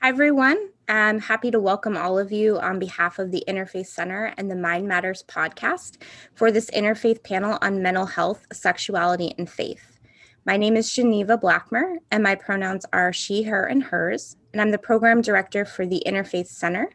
everyone. I'm happy to welcome all of you on behalf of the Interfaith Center and the Mind Matters podcast for this interfaith panel on mental health, sexuality, and faith. My name is Geneva Blackmer, and my pronouns are she, her, and hers, and I'm the program director for the Interfaith Center.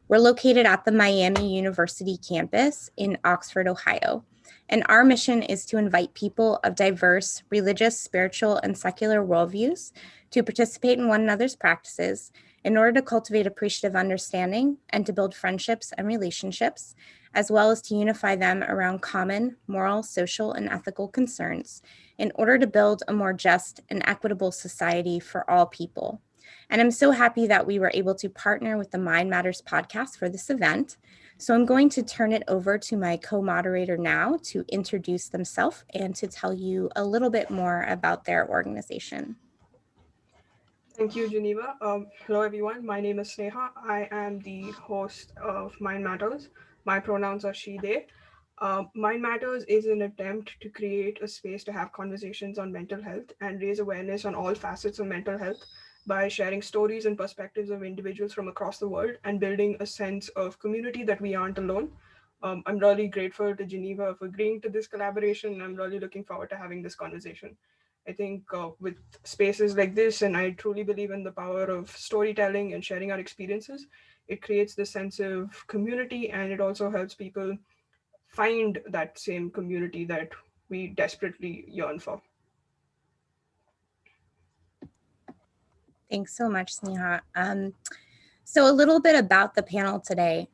We're located at the Miami University campus in Oxford, Ohio. And our mission is to invite people of diverse religious, spiritual, and secular worldviews to participate in one another's practices in order to cultivate appreciative understanding and to build friendships and relationships, as well as to unify them around common moral, social, and ethical concerns in order to build a more just and equitable society for all people. And I'm so happy that we were able to partner with the Mind Matters podcast for this event. So I'm going to turn it over to my co-moderator now to introduce themselves and to tell you a little bit more about their organization. Thank you, Geneva. Hello, everyone. My name is Sneha. I am the host of Mind Matters. My pronouns are she, they. Mind Matters is an attempt to create a space to have conversations on mental health and raise awareness on all facets of mental health by sharing stories and perspectives of individuals from across the world and building a sense of community that we aren't alone. I'm really grateful to Geneva for agreeing to this collaboration. I'm really looking forward to having this conversation. I think with spaces like this, and I truly believe in the power of storytelling and sharing our experiences, it creates this sense of community and it also helps people find that same community that we desperately yearn for. Thanks so much, Sneha. So a little bit about the panel today.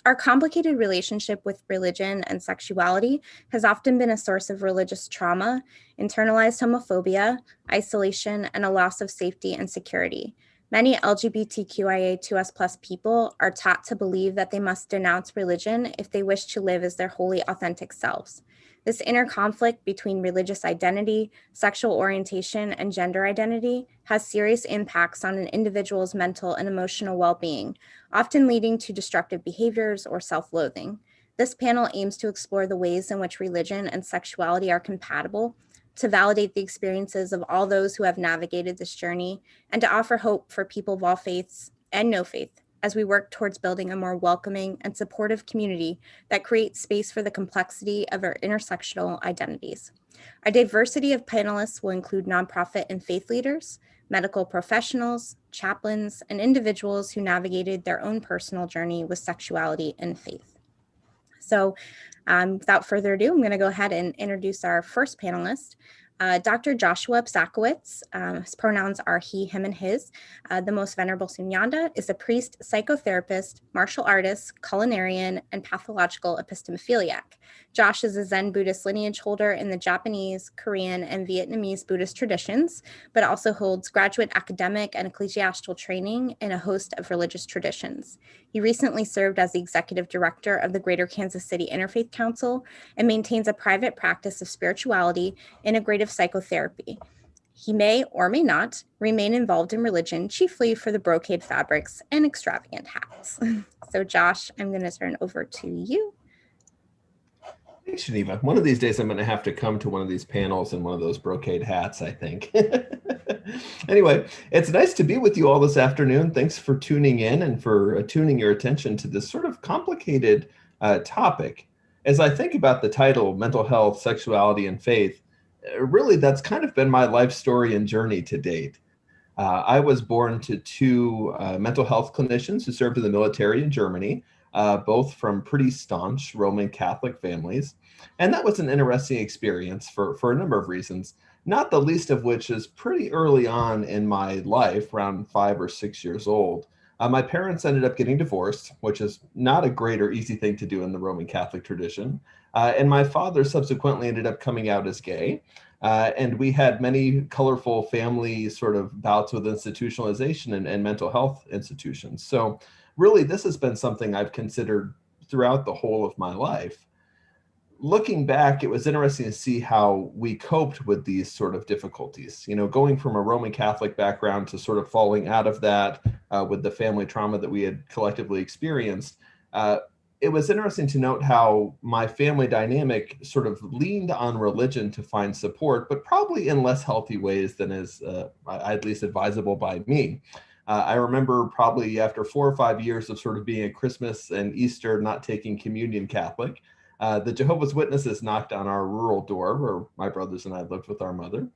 Our complicated relationship with religion and sexuality has often been a source of religious trauma, internalized homophobia, isolation, and a loss of safety and security. Many LGBTQIA2S+ people are taught to believe that they must denounce religion if they wish to live as their wholly authentic selves. This inner conflict between religious identity, sexual orientation, and gender identity has serious impacts on an individual's mental and emotional well-being, often leading to destructive behaviors or self-loathing. This panel aims to explore the ways in which religion and sexuality are compatible, to validate the experiences of all those who have navigated this journey, and to offer hope for people of all faiths and no faith as we work towards building a more welcoming and supportive community that creates space for the complexity of our intersectional identities. Our diversity of panelists will include nonprofit and faith leaders, medical professionals, chaplains, and individuals who navigated their own personal journey with sexuality and faith. So without further ado, I'm going to go ahead and introduce our first panelist. Dr. Joshua Psakowicz, his pronouns are he, him, and his. The Most Venerable Sunyanda is a priest, psychotherapist, martial artist, culinarian, and pathological epistomophiliac. Josh is a Zen Buddhist lineage holder in the Japanese, Korean, and Vietnamese Buddhist traditions, but also holds graduate academic and ecclesiastical training in a host of religious traditions. He recently served as the executive director of the Greater Kansas City Interfaith Council and maintains a private practice of spirituality, integrative psychotherapy. He may or may not remain involved in religion, chiefly for the brocade fabrics and extravagant hats. So Josh, I'm going to turn over to you. Thanks, Geneva. One of these days I'm going to have to come to one of these panels in one of those brocade hats, I think. Anyway, it's nice to be with you all this afternoon. Thanks for tuning in and for tuning your attention to this sort of complicated topic. As I think about the title, Mental Health, Sexuality, and Faith, really that's kind of been my life story and journey to date. I was born to two mental health clinicians who served in the military in Germany, both from pretty staunch Roman Catholic families. And that was an interesting experience for a number of reasons, not the least of which is pretty early on in my life, around 5 or 6 years old. My parents ended up getting divorced, which is not a great or easy thing to do in the Roman Catholic tradition. And my father subsequently ended up coming out as gay. And we had many colorful family sort of bouts with institutionalization and mental health institutions. So really, this has been something I've considered throughout the whole of my life. Looking back, it was interesting to see how we coped with these sort of difficulties. You know, going from a Roman Catholic background to sort of falling out of that with the family trauma that we had collectively experienced. It was interesting to note how my family dynamic sort of leaned on religion to find support, but probably in less healthy ways than is at least advisable by me. I remember probably after 4 or 5 years of sort of being a Christmas and Easter not taking communion Catholic, the Jehovah's Witnesses knocked on our rural door where my brothers and I lived with our mother,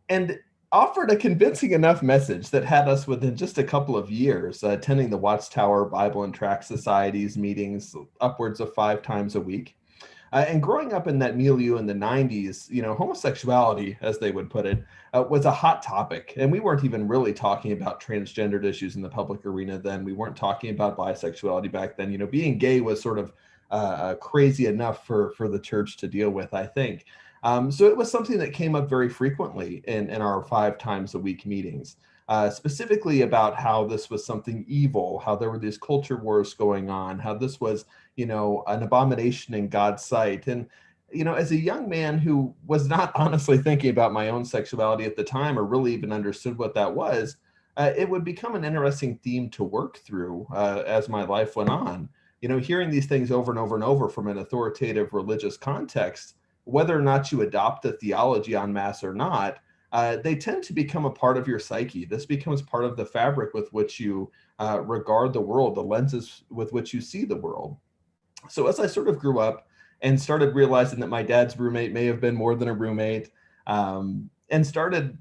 and offered a convincing enough message that had us within just a couple of years attending the Watchtower Bible and Tract Society's meetings upwards of 5 times a week. And growing up in that milieu in the 90s, homosexuality, as they would put it, was a hot topic. And we weren't even really talking about transgendered issues in the public arena then. We weren't talking about bisexuality back then. Being gay was sort of crazy enough for the church to deal with, I think. So it was something that came up very frequently in our 5 times a week meetings, specifically about how this was something evil, how there were these culture wars going on, how this was an abomination in God's sight. And, as a young man who was not honestly thinking about my own sexuality at the time or really even understood what that was, it would become an interesting theme to work through as my life went on. Hearing these things over and over and over from an authoritative religious context, whether or not you adopt the theology en masse or not, they tend to become a part of your psyche. This becomes part of the fabric with which you regard the world, the lenses with which you see the world. So as I sort of grew up and started realizing that my dad's roommate may have been more than a roommate, and started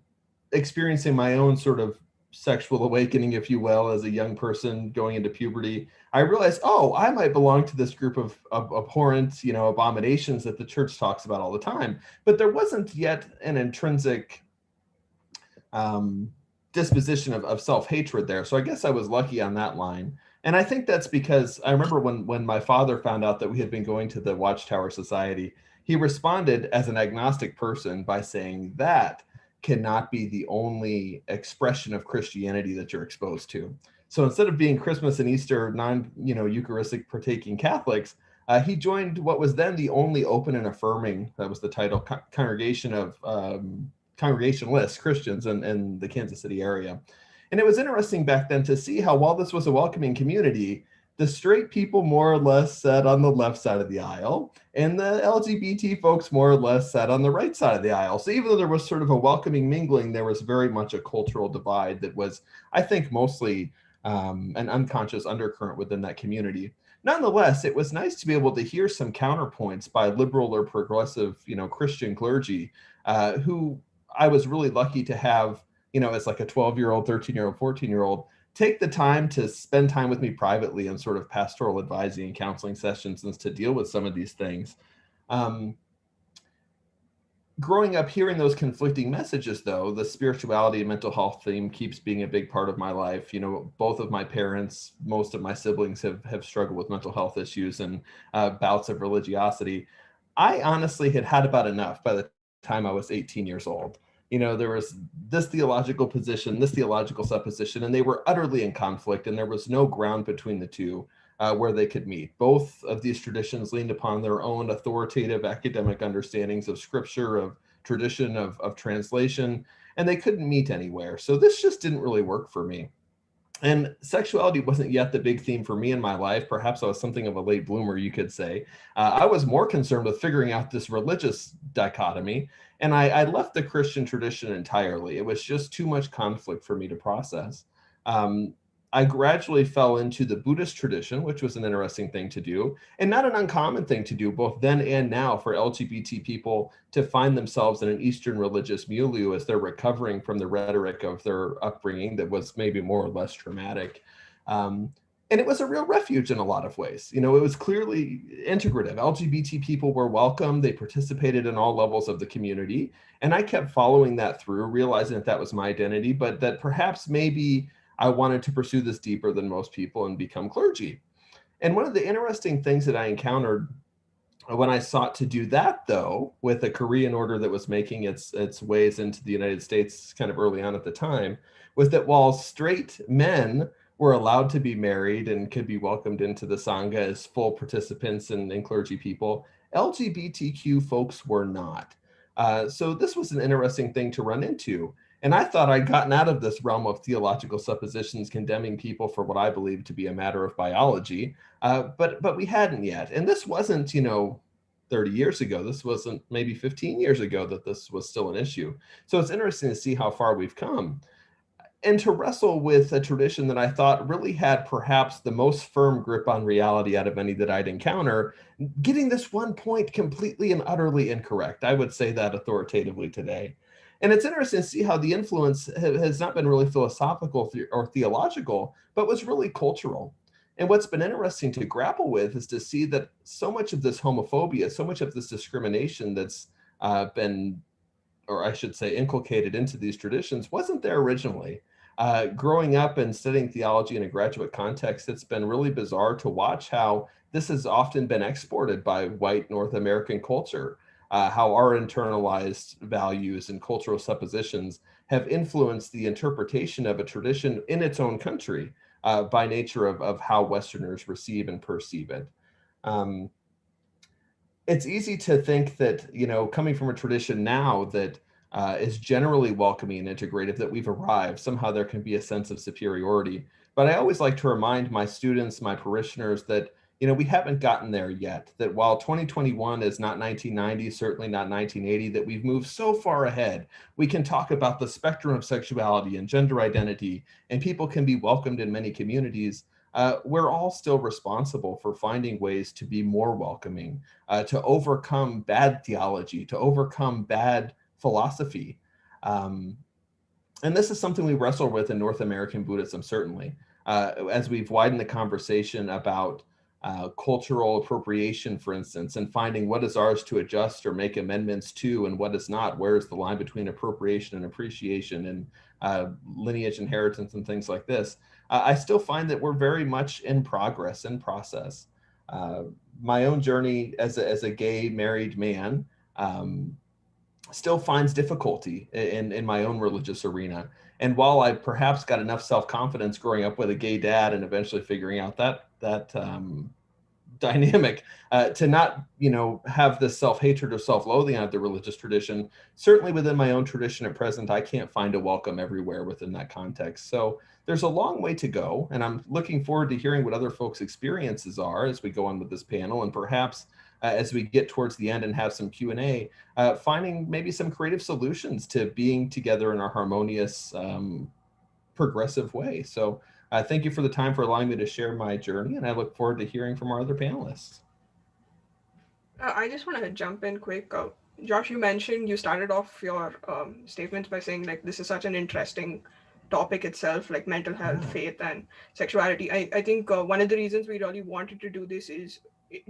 experiencing my own sort of sexual awakening, if you will, as a young person going into puberty, I realized, I might belong to this group of abhorrent, abominations that the church talks about all the time. But there wasn't yet an intrinsic disposition of self-hatred there. So I guess I was lucky on that line. And I think that's because I remember when my father found out that we had been going to the Watchtower Society, he responded as an agnostic person by saying that cannot be the only expression of Christianity that you're exposed to. So instead of being Christmas and Easter Eucharistic partaking Catholics, he joined what was then the only open and affirming, that was the title, congregation of Congregationalist Christians in the Kansas City area. And it was interesting back then to see how, while this was a welcoming community, the straight people more or less sat on the left side of the aisle, and the LGBT folks more or less sat on the right side of the aisle. So even though there was sort of a welcoming mingling, there was very much a cultural divide that was, I think, mostly an unconscious undercurrent within that community. Nonetheless, it was nice to be able to hear some counterpoints by liberal or progressive, Christian clergy, who I was really lucky to have, as like a 12-year-old, 13-year-old, 14-year-old, take the time to spend time with me privately in sort of pastoral advising and counseling sessions and to deal with some of these things. Growing up hearing those conflicting messages, though, the spirituality and mental health theme keeps being a big part of my life. Both of my parents, most of my siblings have struggled with mental health issues and bouts of religiosity. I honestly had about enough by the time I was 18 years old. There was this theological position, this theological supposition, and they were utterly in conflict, and there was no ground between the two where they could meet. Both of these traditions leaned upon their own authoritative academic understandings of scripture, of tradition, of translation, and they couldn't meet anywhere. So this just didn't really work for me. And sexuality wasn't yet the big theme for me in my life. Perhaps I was something of a late bloomer, you could say. I was more concerned with figuring out this religious dichotomy, and I left the Christian tradition entirely. It was just too much conflict for me to process. I gradually fell into the Buddhist tradition, which was an interesting thing to do, and not an uncommon thing to do, both then and now, for LGBT people to find themselves in an Eastern religious milieu as they're recovering from the rhetoric of their upbringing that was maybe more or less traumatic. And it was a real refuge in a lot of ways. It was clearly integrative. LGBT people were welcome. They participated in all levels of the community. And I kept following that through, realizing that was my identity, but that perhaps maybe I wanted to pursue this deeper than most people and become clergy. And one of the interesting things that I encountered when I sought to do that, though, with a Korean order that was making its ways into the United States kind of early on at the time, was that while straight men were allowed to be married and could be welcomed into the Sangha as full participants and clergy people, LGBTQ folks were not. So this was an interesting thing to run into. And I thought I'd gotten out of this realm of theological suppositions condemning people for what I believed to be a matter of biology, but we hadn't yet. And this wasn't, 30 years ago. This wasn't maybe 15 years ago that this was still an issue. So it's interesting to see how far we've come. and to wrestle with a tradition that I thought really had perhaps the most firm grip on reality out of any that I'd encounter, getting this one point completely and utterly incorrect. I would say that authoritatively today. And it's interesting to see how the influence has not been really philosophical or theological, but was really cultural. And what's been interesting to grapple with is to see that so much of this homophobia, so much of this discrimination that's been, or I should say, inculcated into these traditions wasn't there originally. Growing up and studying theology in a graduate context, it's been really bizarre to watch how this has often been exported by white North American culture, how our internalized values and cultural suppositions have influenced the interpretation of a tradition in its own country by nature of how Westerners receive and perceive it. Um, it's easy to think that, coming from a tradition now that is generally welcoming and integrative, that we've arrived. Somehow there can be a sense of superiority. But I always like to remind my students, my parishioners, that we haven't gotten there yet. That while 2021 is not 1990, certainly not 1980, that we've moved so far ahead. We can talk about the spectrum of sexuality and gender identity, and people can be welcomed in many communities. We're all still responsible for finding ways to be more welcoming, to overcome bad theology, to overcome bad philosophy. Um, and this is something we wrestle with in North American Buddhism, certainly, as we've widened the conversation about cultural appropriation, for instance, and finding what is ours to adjust or make amendments to and what is not. Where is the line between appropriation and appreciation and lineage inheritance and things like this? I still find that we're very much in progress and process. My own journey as a gay married man still finds difficulty in my own religious arena. And while I perhaps got enough self-confidence growing up with a gay dad and eventually figuring out that dynamic to not, have this self-hatred or self-loathing out of the religious tradition, certainly within my own tradition at present, I can't find a welcome everywhere within that context. So there's a long way to go. And I'm looking forward to hearing what other folks' experiences are as we go on with this panel. And perhaps as we get towards the end and have some Q&A, finding maybe some creative solutions to being together in a harmonious, progressive way. So thank you for the time for allowing me to share my journey, and I look forward to hearing from our other panelists. I just want to jump in quick. Josh, you mentioned you started off your statements by saying like this is such an interesting topic itself, like mental health, faith, and sexuality. I think one of the reasons we really wanted to do this is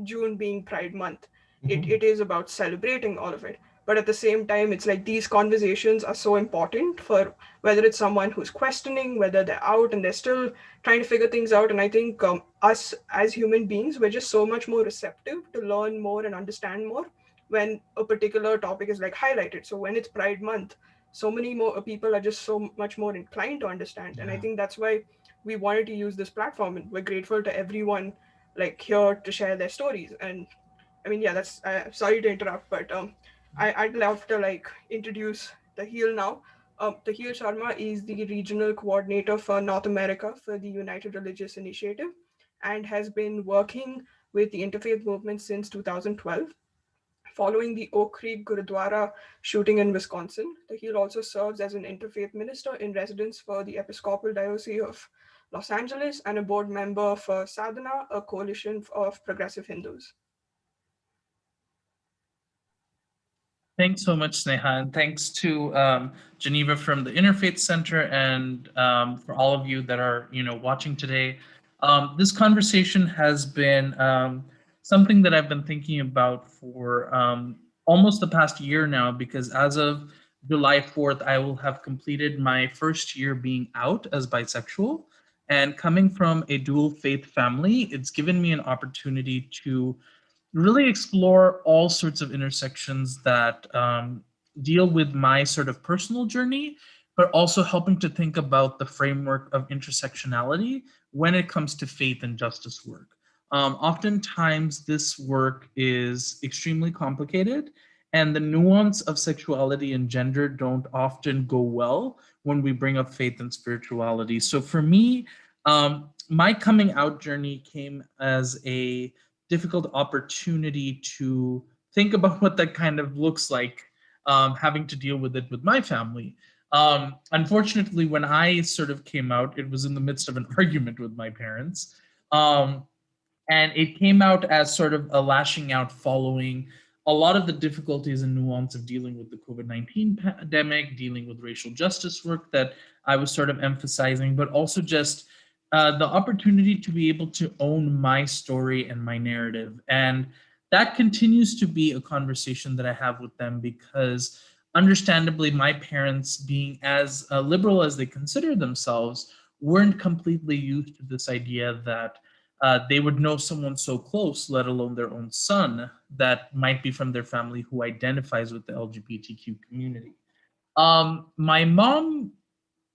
June being Pride Month. It is about celebrating all of it. But at the same time, it's like these conversations are so important for whether it's someone who's questioning, whether they're out and they're still trying to figure things out. And I think us as human beings, we're just so much more receptive to learn more and understand more when a particular topic is like highlighted. So when it's Pride Month, so many more people are just so much more inclined to understand. And I think that's why we wanted to use this platform. And we're grateful to everyone like here to share their stories. And I mean, yeah, that's sorry to interrupt, but I'd love to like introduce Tahil now. Tahil Sharma is the regional coordinator for North America for the United Religious Initiative and has been working with the interfaith movement since 2012. Following the Oak Creek Gurudwara shooting in Wisconsin, Tahil also serves as an interfaith minister in residence for the Episcopal Diocese of Los Angeles and a board member for Sadhana, a coalition of progressive Hindus. Thanks so much, Sneha, and thanks to Geneva from the Interfaith Center, and for all of you that are watching today. This conversation has been something that I've been thinking about for almost the past year now, because as of July 4th, I will have completed my first year being out as bisexual. And coming from a dual faith family, it's given me an opportunity to really explore all sorts of intersections that deal with my sort of personal journey, but also helping to think about the framework of intersectionality when it comes to faith and justice work. Oftentimes, this work is extremely complicated, and the nuance of sexuality and gender don't often go well when we bring up faith and spirituality. So for me, my coming out journey came as a difficult opportunity to think about what that kind of looks like, having to deal with it with my family. Unfortunately, when I sort of came out, it was in the midst of an argument with my parents. Um, and it came out as sort of a lashing out following a lot of the difficulties and nuance of dealing with the COVID-19 pandemic, dealing with racial justice work that I was sort of emphasizing, but also just the opportunity to be able to own my story and my narrative. And that continues to be a conversation that I have with them because understandably, my parents, being as liberal as they consider themselves, weren't completely used to this idea that they would know someone so close, let alone their own son, that might be from their family who identifies with the LGBTQ community. Um, my mom,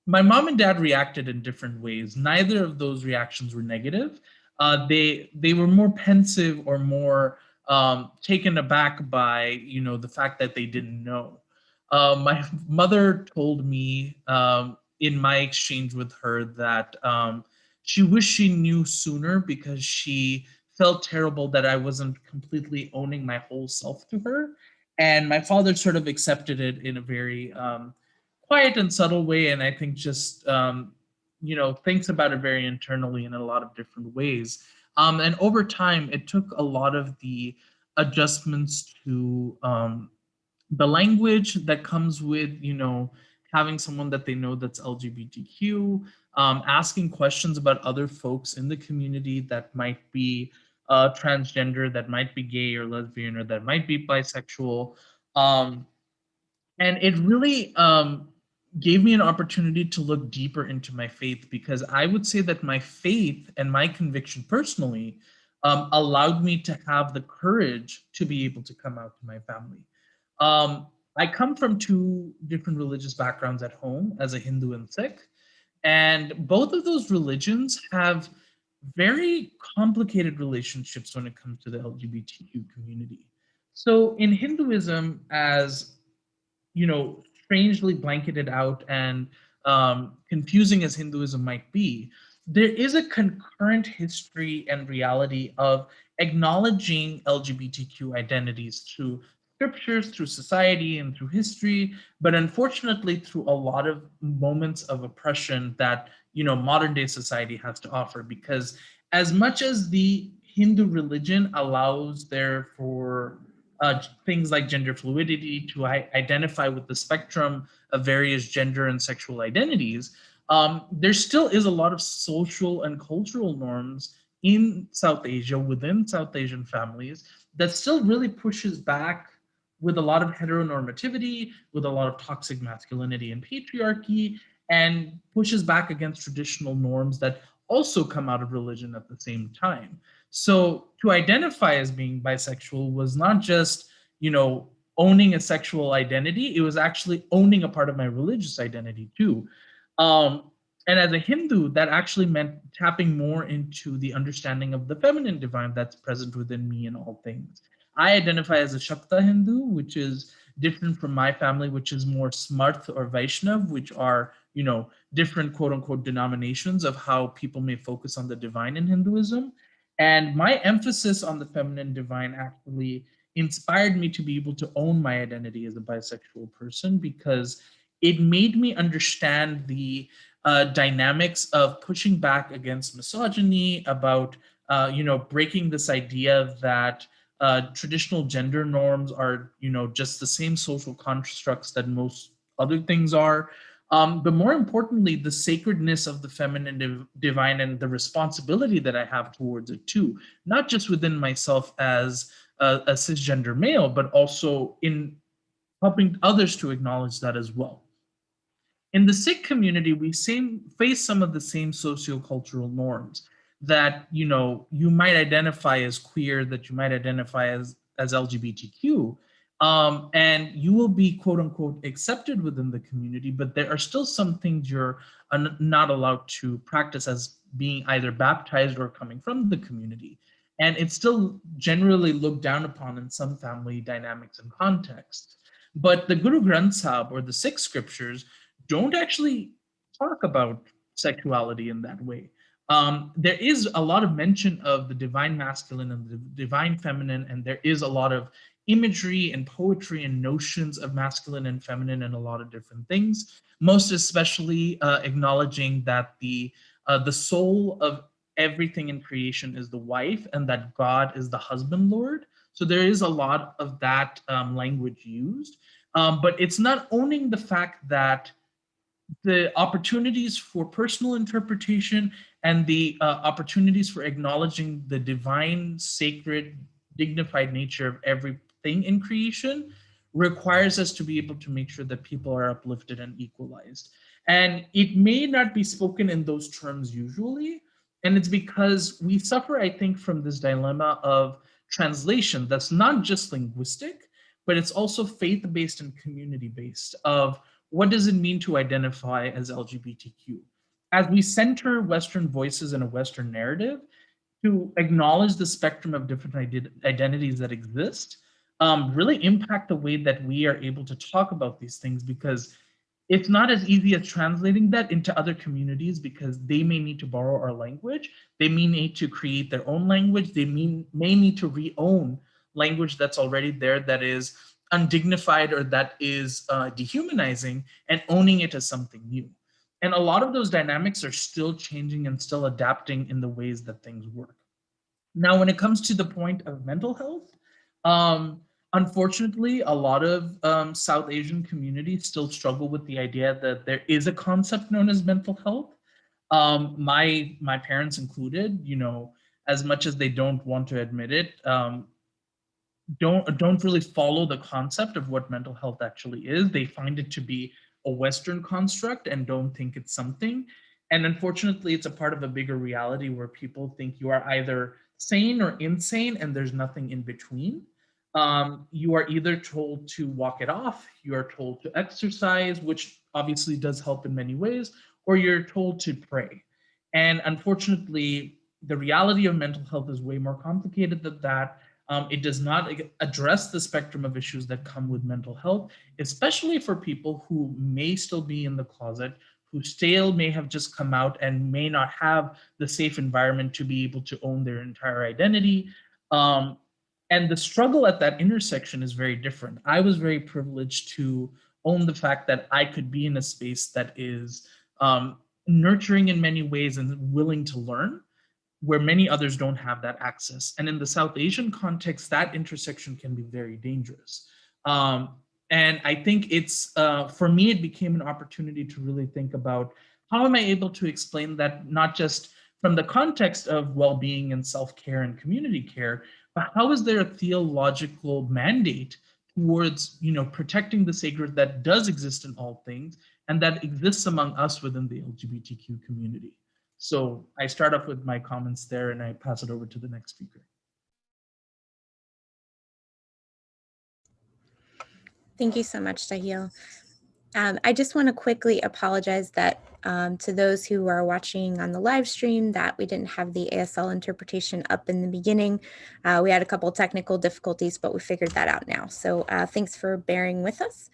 my mom and dad reacted in different ways. Neither of those reactions were negative. They were more pensive or more taken aback by the fact that they didn't know. My mother told me in my exchange with her that she wished she knew sooner because she felt terrible that I wasn't completely owning my whole self to her. And my father sort of accepted it in a very quiet and subtle way, and I think just thinks about it very internally in a lot of different ways. And over time, it took a lot of the adjustments to the language that comes with having someone that they know that's LGBTQ, asking questions about other folks in the community that might be transgender, that might be gay or lesbian, or that might be bisexual. Um, and it really gave me an opportunity to look deeper into my faith, because I would say that my faith and my conviction personally allowed me to have the courage to be able to come out to my family. um, I come from two different religious backgrounds at home as a Hindu and Sikh, and both of those religions have very complicated relationships when it comes to the LGBTQ community. So in Hinduism, as strangely blanketed out and confusing as Hinduism might be, there is a concurrent history and reality of acknowledging LGBTQ identities through scriptures, through society, and through history, but unfortunately through a lot of moments of oppression that modern day society has to offer. Because as much as the Hindu religion allows there for things like gender fluidity to identify with the spectrum of various gender and sexual identities, there still is a lot of social and cultural norms in South Asia, within South Asian families, that still really pushes back with a lot of heteronormativity, with a lot of toxic masculinity and patriarchy, and pushes back against traditional norms that also come out of religion at the same time. So to identify as being bisexual was not just, owning a sexual identity, it was actually owning a part of my religious identity too. Um, and as a Hindu, that actually meant tapping more into the understanding of the feminine divine that's present within me in all things. I identify as a Shakta Hindu, which is different from my family, which is more Smarth or Vaishnav, which are, different quote unquote denominations of how people may focus on the divine in Hinduism. And my emphasis on the feminine divine actually inspired me to be able to own my identity as a bisexual person, because it made me understand the dynamics of pushing back against misogyny, about breaking this idea that traditional gender norms are just the same social constructs that most other things are. But more importantly, the sacredness of the feminine divine and the responsibility that I have towards it too, not just within myself as a cisgender male, but also in helping others to acknowledge that as well. In the Sikh community, we face some of the same sociocultural norms that you might identify as queer, that you might identify as LGBTQ, and you will be quote unquote accepted within the community, but there are still some things you're not allowed to practice as being either baptized or coming from the community. And it's still generally looked down upon in some family dynamics and contexts. But the Guru Granth Sahib, or the Sikh scriptures, don't actually talk about sexuality in that way. There is a lot of mention of the divine masculine and the divine feminine, and there is a lot of imagery and poetry and notions of masculine and feminine and a lot of different things, most especially acknowledging that the soul of everything in creation is the wife and that God is the husband Lord. So there is a lot of that language used, but it's not owning the fact that the opportunities for personal interpretation and the opportunities for acknowledging the divine, sacred, dignified nature of everything in creation requires us to be able to make sure that people are uplifted and equalized. And it may not be spoken in those terms usually. And it's because we suffer, I think, from this dilemma of translation that's not just linguistic, but it's also faith-based and community-based of what does it mean to identify as LGBTQ? As we center Western voices in a Western narrative, to acknowledge the spectrum of different identities that exist, really impact the way that we are able to talk about these things, because it's not as easy as translating that into other communities because they may need to borrow our language. They may need to create their own language. They may need to re-own language that's already there that is undignified or that is dehumanizing, and owning it as something new. And a lot of those dynamics are still changing and still adapting in the ways that things work. Now, when it comes to the point of mental health, um, unfortunately, a lot of South Asian communities still struggle with the idea that there is a concept known as mental health. My parents included, as much as they don't want to admit it, don't really follow the concept of what mental health actually is. They find it to be a Western construct and don't think it's something. And unfortunately, it's a part of a bigger reality where people think you are either sane or insane, and there's nothing in between. You are either told to walk it off, you are told to exercise, which obviously does help in many ways, or you're told to pray. And unfortunately, the reality of mental health is way more complicated than that. It does not address the spectrum of issues that come with mental health, especially for people who may still be in the closet, who still may have just come out and may not have the safe environment to be able to own their entire identity. Um, and the struggle at that intersection is very different. I was very privileged to own the fact that I could be in a space that is nurturing in many ways and willing to learn, where many others don't have that access. And in the South Asian context, that intersection can be very dangerous. And I think it's, for me, it became an opportunity to really think about how am I able to explain that, not just from the context of well-being and self-care and community care, but how is there a theological mandate towards, protecting the sacred that does exist in all things and that exists among us within the LGBTQ community. So I start off with my comments there and I pass it over to the next speaker. Thank you so much, Sahil. I just want to quickly apologize that to those who are watching on the live stream that we didn't have the ASL interpretation up in the beginning. We had a couple technical difficulties, but we figured that out now. So thanks for bearing with us.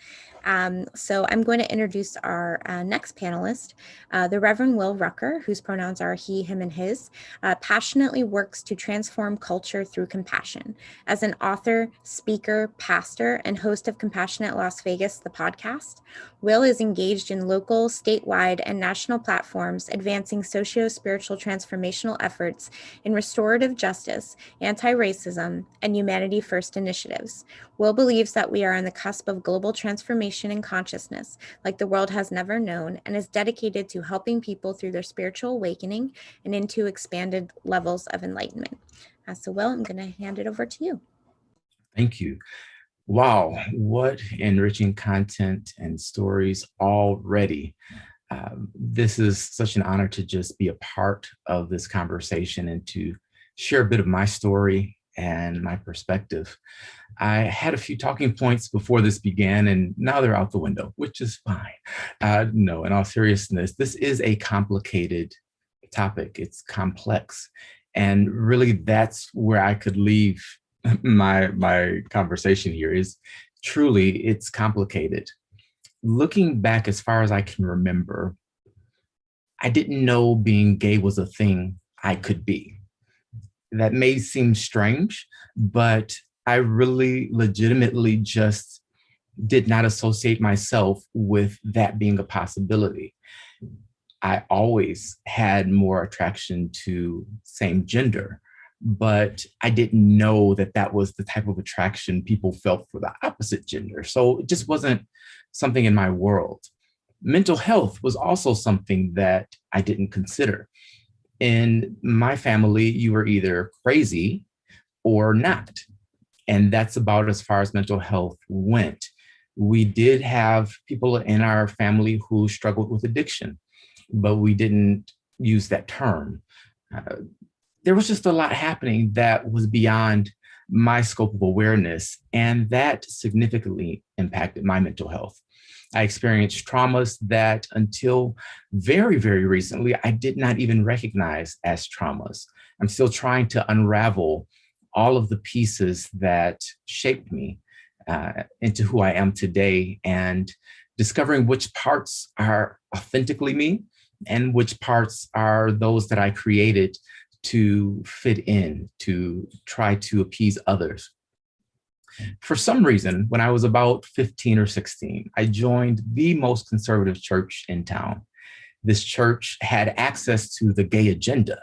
So I'm going to introduce our next panelist, the Reverend Will Rucker, whose pronouns are he, him, and his, passionately works to transform culture through compassion. As an author, speaker, pastor, and host of Compassionate Las Vegas, the podcast, Will is engaged in local, statewide, and national platforms advancing socio-spiritual transformational efforts in restorative justice, anti-racism, and humanity first initiatives. Will believes that we are on the cusp of global transformation and consciousness like the world has never known, and is dedicated to helping people through their spiritual awakening and into expanded levels of enlightenment. So Will, I'm going to hand it over to you. Thank you. Wow, what enriching content and stories already. This is such an honor to just be a part of this conversation and to share a bit of my story and my perspective. I had a few talking points before this began, and now they're out the window, which is fine. No, in all seriousness, this is a complicated topic. It's complex. And really, that's where I could leave my conversation here is truly, it's complicated. Looking back as far as I can remember, I didn't know being gay was a thing I could be. That may seem strange, but I really legitimately just did not associate myself with that being a possibility. I always had more attraction to same gender, but I didn't know that that was the type of attraction people felt for the opposite gender. So it just wasn't something in my world. Mental health was also something that I didn't consider. In my family, you were either crazy or not. And that's about as far as mental health went. We did have people in our family who struggled with addiction, but we didn't use that term. Uh, there was just a lot happening that was beyond my scope of awareness, and that significantly impacted my mental health. I experienced traumas that until very, very recently, I did not even recognize as traumas. I'm still trying to unravel all of the pieces that shaped me into who I am today, and discovering which parts are authentically me and which parts are those that I created to fit in, to try to appease others. For some reason, when I was about 15 or 16, I joined the most conservative church in town. This church had access to the gay agenda,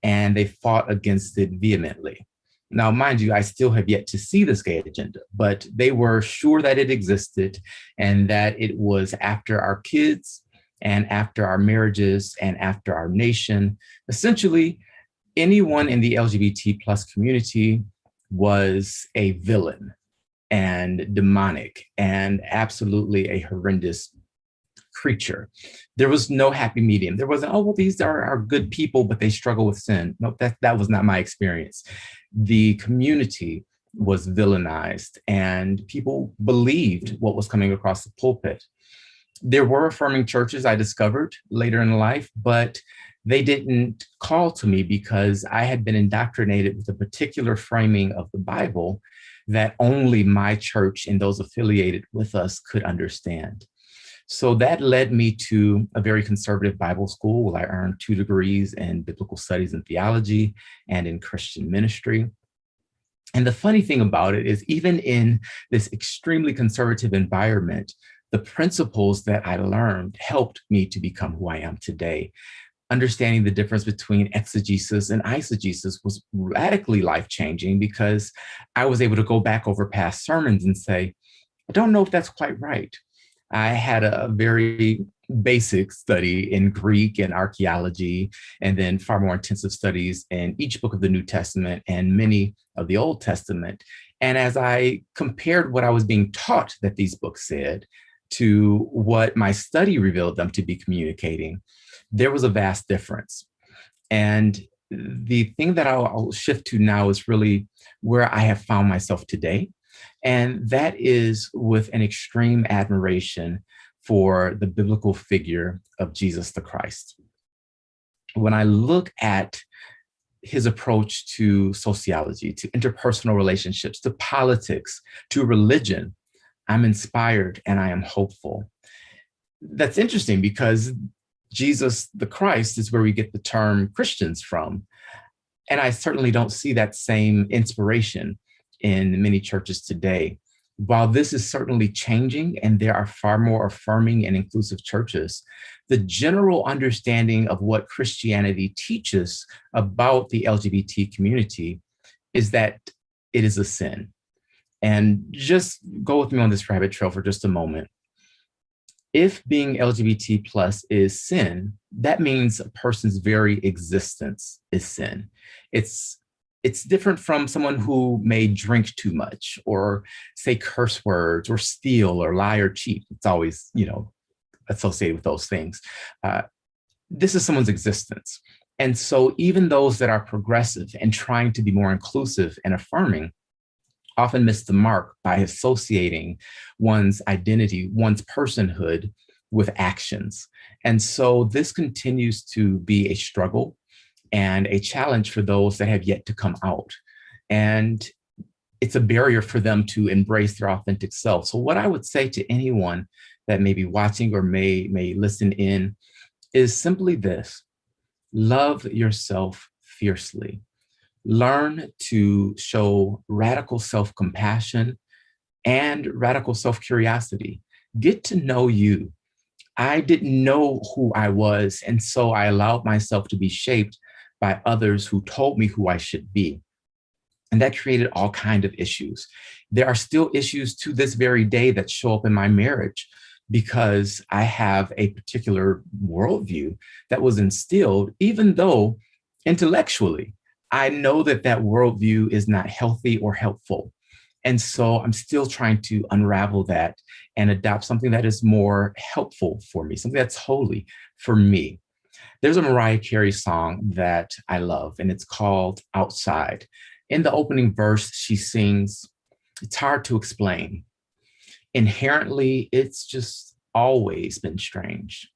and they fought against it vehemently. Now, mind you, I still have yet to see this gay agenda, but they were sure that it existed and that it was after our kids and after our marriages and after our nation. Essentially, anyone in the LGBT plus community was a villain and demonic and absolutely a horrendous creature. There was no happy medium. There wasn't, oh, well, these are good people, but they struggle with sin. No, that was not my experience. The community was villainized and people believed what was coming across the pulpit. There were affirming churches I discovered later in life, but they didn't call to me because I had been indoctrinated with a particular framing of the Bible that only my church and those affiliated with us could understand. So that led me to a very conservative Bible school where I earned 2 degrees in biblical studies and theology and in Christian ministry. And the funny thing about it is, even in this extremely conservative environment, the principles that I learned helped me to become who I am today. Understanding the difference between exegesis and eisegesis was radically life-changing because I was able to go back over past sermons and say, I don't know if that's quite right. I had a very basic study in Greek and archaeology, and then far more intensive studies in each book of the New Testament and many of the Old Testament. And as I compared what I was being taught that these books said to what my study revealed them to be communicating, there was a vast difference. And the thing that I'll shift to now is really where I have found myself today. And that is with an extreme admiration for the biblical figure of Jesus the Christ. When I look at his approach to sociology, to interpersonal relationships, to politics, to religion, I'm inspired and I am hopeful. That's interesting because Jesus the Christ is where we get the term Christians from. And I certainly don't see that same inspiration in many churches today. While this is certainly changing and there are far more affirming and inclusive churches, the general understanding of what Christianity teaches about the LGBT community is that it is a sin. And just go with me on this rabbit trail for just a moment. If being LGBT plus is sin, that means a person's very existence is sin. It's different from someone who may drink too much or say curse words or steal or lie or cheat. It's always, associated with those things. This is someone's existence. And so even those that are progressive and trying to be more inclusive and affirming often miss the mark by associating one's identity, one's personhood with actions. And so this continues to be a struggle and a challenge for those that have yet to come out. And it's a barrier for them to embrace their authentic self. So what I would say to anyone that may be watching or may listen in is simply this: love yourself fiercely. Learn to show radical self-compassion and radical self-curiosity. Get to know you. I didn't know who I was, and so I allowed myself to be shaped by others who told me who I should be. And that created all kinds of issues. There are still issues to this very day that show up in my marriage because I have a particular worldview that was instilled, even though intellectually, I know that that worldview is not healthy or helpful. And so I'm still trying to unravel that and adopt something that is more helpful for me, something that's holy for me. There's a Mariah Carey song that I love, and it's called Outside. In the opening verse, she sings, "It's hard to explain. Inherently, it's just always been strange.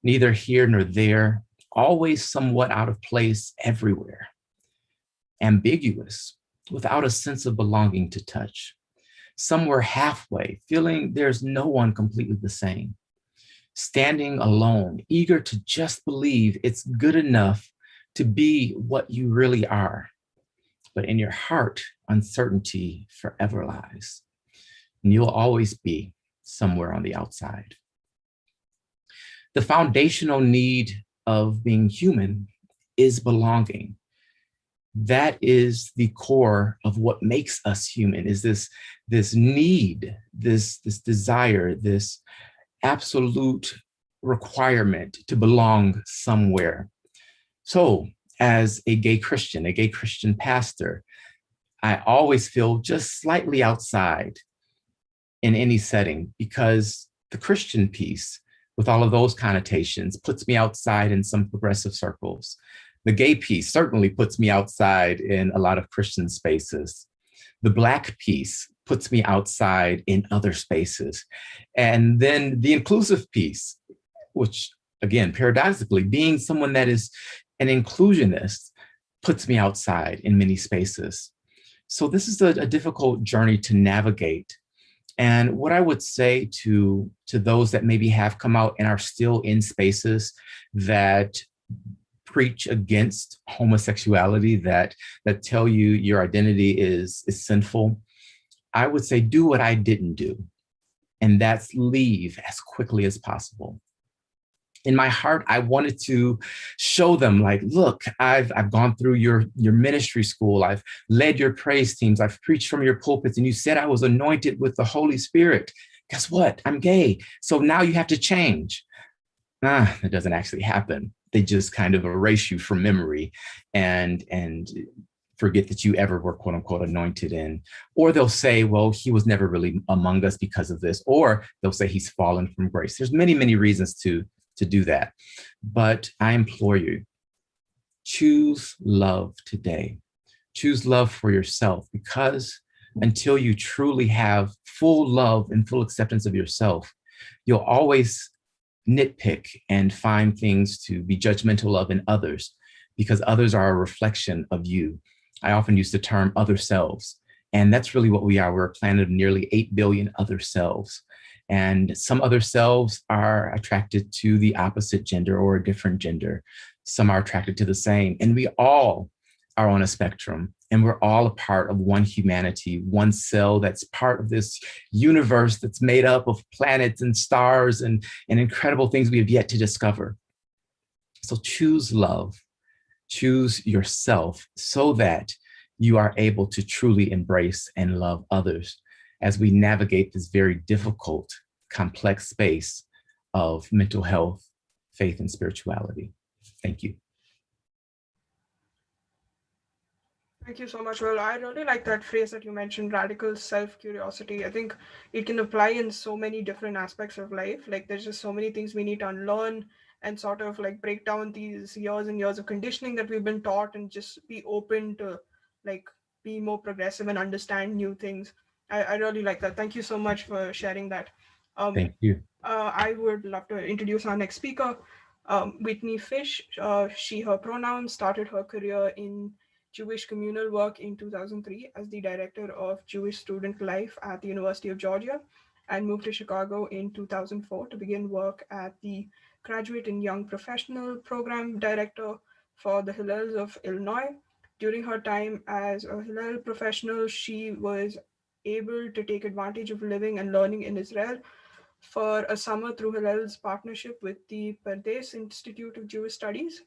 Neither here nor there, always somewhat out of place everywhere. Ambiguous, without a sense of belonging to touch. Somewhere halfway, feeling there's no one completely the same. Standing alone, eager to just believe it's good enough to be what you really are. But in your heart, uncertainty forever lies. And you'll always be somewhere on the outside." The foundational need of being human is belonging. That is the core of what makes us human, is this need, this desire, this absolute requirement to belong somewhere. So as a gay Christian pastor, I always feel just slightly outside in any setting because the Christian piece, with all of those connotations, puts me outside in some progressive circles. The gay piece certainly puts me outside in a lot of Christian spaces. The Black piece puts me outside in other spaces. And then the inclusive piece, which again, paradoxically, being someone that is an inclusionist, puts me outside in many spaces. So this is a difficult journey to navigate. And what I would say to those that maybe have come out and are still in spaces that preach against homosexuality, that tell you your identity is sinful, I would say do what I didn't do, and that's leave as quickly as possible. In my heart, I wanted to show them, like, look, I've gone through your ministry school, I've led your praise teams, I've preached from your pulpits, and you said I was anointed with the Holy Spirit. Guess what? I'm gay. So now you have to change. That doesn't actually happen. They just kind of erase you from memory and forget that you ever were quote unquote anointed in. Or they'll say, well, he was never really among us because of this. Or they'll say he's fallen from grace. There's many, many reasons to do that. But I implore you, choose love today. Choose love for yourself, because until you truly have full love and full acceptance of yourself, you'll always nitpick and find things to be judgmental of in others, because others are a reflection of you. I often use the term other selves, and that's really what we are. We're a planet of nearly 8 billion other selves. And some other selves are attracted to the opposite gender or a different gender. Some are attracted to the same. And we all are on a spectrum, and we're all a part of one humanity, one cell that's part of this universe that's made up of planets and stars and incredible things we have yet to discover. So choose love, choose yourself, so that you are able to truly embrace and love others as we navigate this very difficult, complex space of mental health, faith, and spirituality. Thank you. Thank you so much. Well, I really like that phrase that you mentioned, radical self-curiosity. I think it can apply in so many different aspects of life. Like there's just so many things we need to unlearn and sort of like break down these years and years of conditioning that we've been taught and just be open to like be more progressive and understand new things. I really like that. Thank you so much for sharing that. Thank you. I would love to introduce our next speaker, Whitney Fish. She, her pronouns, started her career in Jewish communal work in 2003 as the director of Jewish student life at the University of Georgia, and moved to Chicago in 2004 to begin work at the Graduate and Young Professional Program Director for the Hillels of Illinois. During her time as a Hillel professional, she was able to take advantage of living and learning in Israel for a summer through Hillel's partnership with the Pardes Institute of Jewish Studies.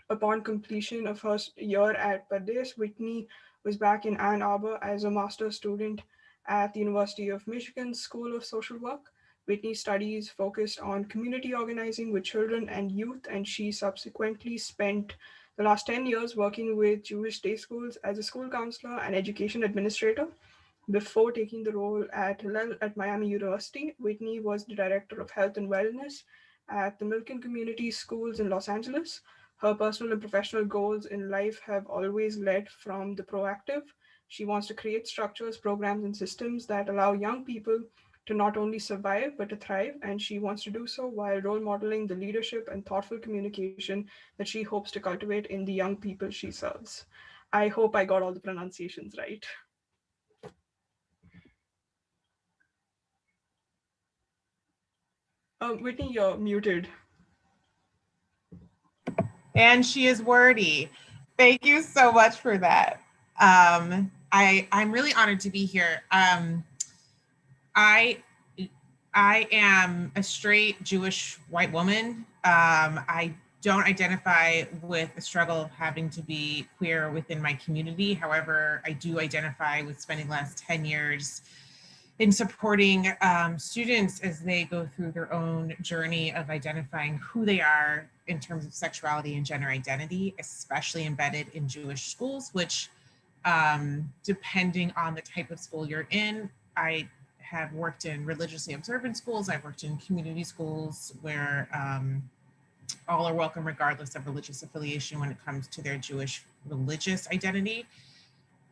Upon completion of her year at Pardes, Whitney was back in Ann Arbor as a master's student at the University of Michigan School of Social Work. Whitney's studies focused on community organizing with children and youth, and she subsequently spent the last 10 years working with Jewish day schools as a school counselor and education administrator. Before taking the role at Hillel at Miami University, Whitney was the director of health and wellness at the Milken Community Schools in Los Angeles. Her personal and professional goals in life have always led from the proactive. She wants to create structures, programs, and systems that allow young people to not only survive but to thrive, and she wants to do so while role modeling the leadership and thoughtful communication that she hopes to cultivate in the young people she serves. I hope I got all the pronunciations right. Whitney, you're muted. And she is wordy. Thank you so much for that. I'm really honored to be here. I am a straight Jewish white woman. I don't identify with the struggle of having to be queer within my community. However, I do identify with spending the last 10 years in supporting students as they go through their own journey of identifying who they are in terms of sexuality and gender identity, especially embedded in Jewish schools, which depending on the type of school you're in, I have worked in religiously observant schools. I've worked in community schools where all are welcome regardless of religious affiliation when it comes to their Jewish religious identity.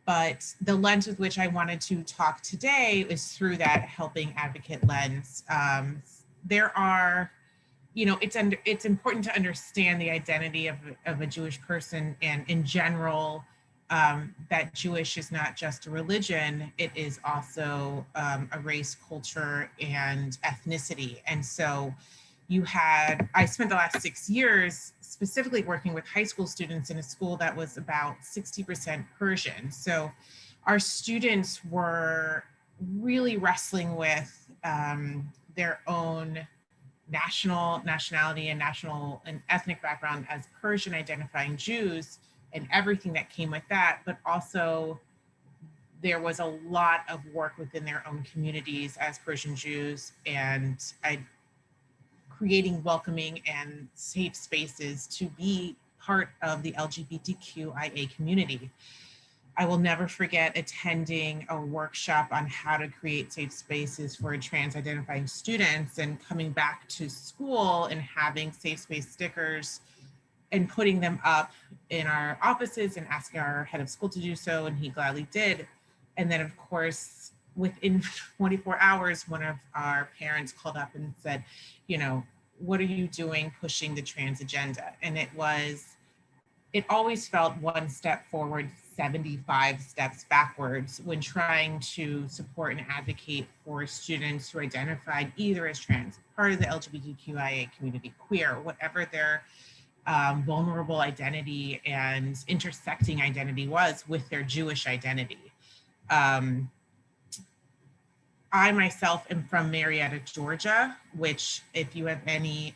But the lens with which I wanted to talk today is through that helping advocate lens. There are, it's important to understand the identity of a Jewish person, and in general, that Jewish is not just a religion, it is also a race, culture, and ethnicity. And so I spent the last 6 years specifically working with high school students in a school that was about 60% Persian. So our students were really wrestling with their own nationality and national and ethnic background as Persian identifying Jews and everything that came with that, but also there was a lot of work within their own communities as Persian Jews, and creating welcoming and safe spaces to be part of the LGBTQIA community. I will never forget attending a workshop on how to create safe spaces for trans identifying students and coming back to school and having safe space stickers and putting them up in our offices and asking our head of school to do so, and he gladly did. And then of course, within 24 hours, one of our parents called up and said, what are you doing pushing the trans agenda? And it always felt one step forward, 75 steps backwards when trying to support and advocate for students who identified either as trans, part of the LGBTQIA community, queer, whatever their vulnerable identity and intersecting identity was with their Jewish identity. I myself am from Marietta, Georgia, which if you have any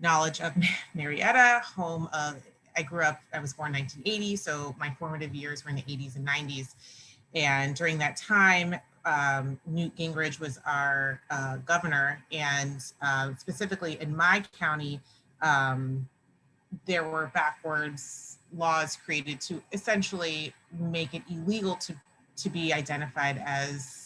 knowledge of Marietta, home of, I was born in 1980, so my formative years were in the 80s and 90s. And during that time, Newt Gingrich was our governor, and specifically in my county, there were backwards laws created to essentially make it illegal to be identified as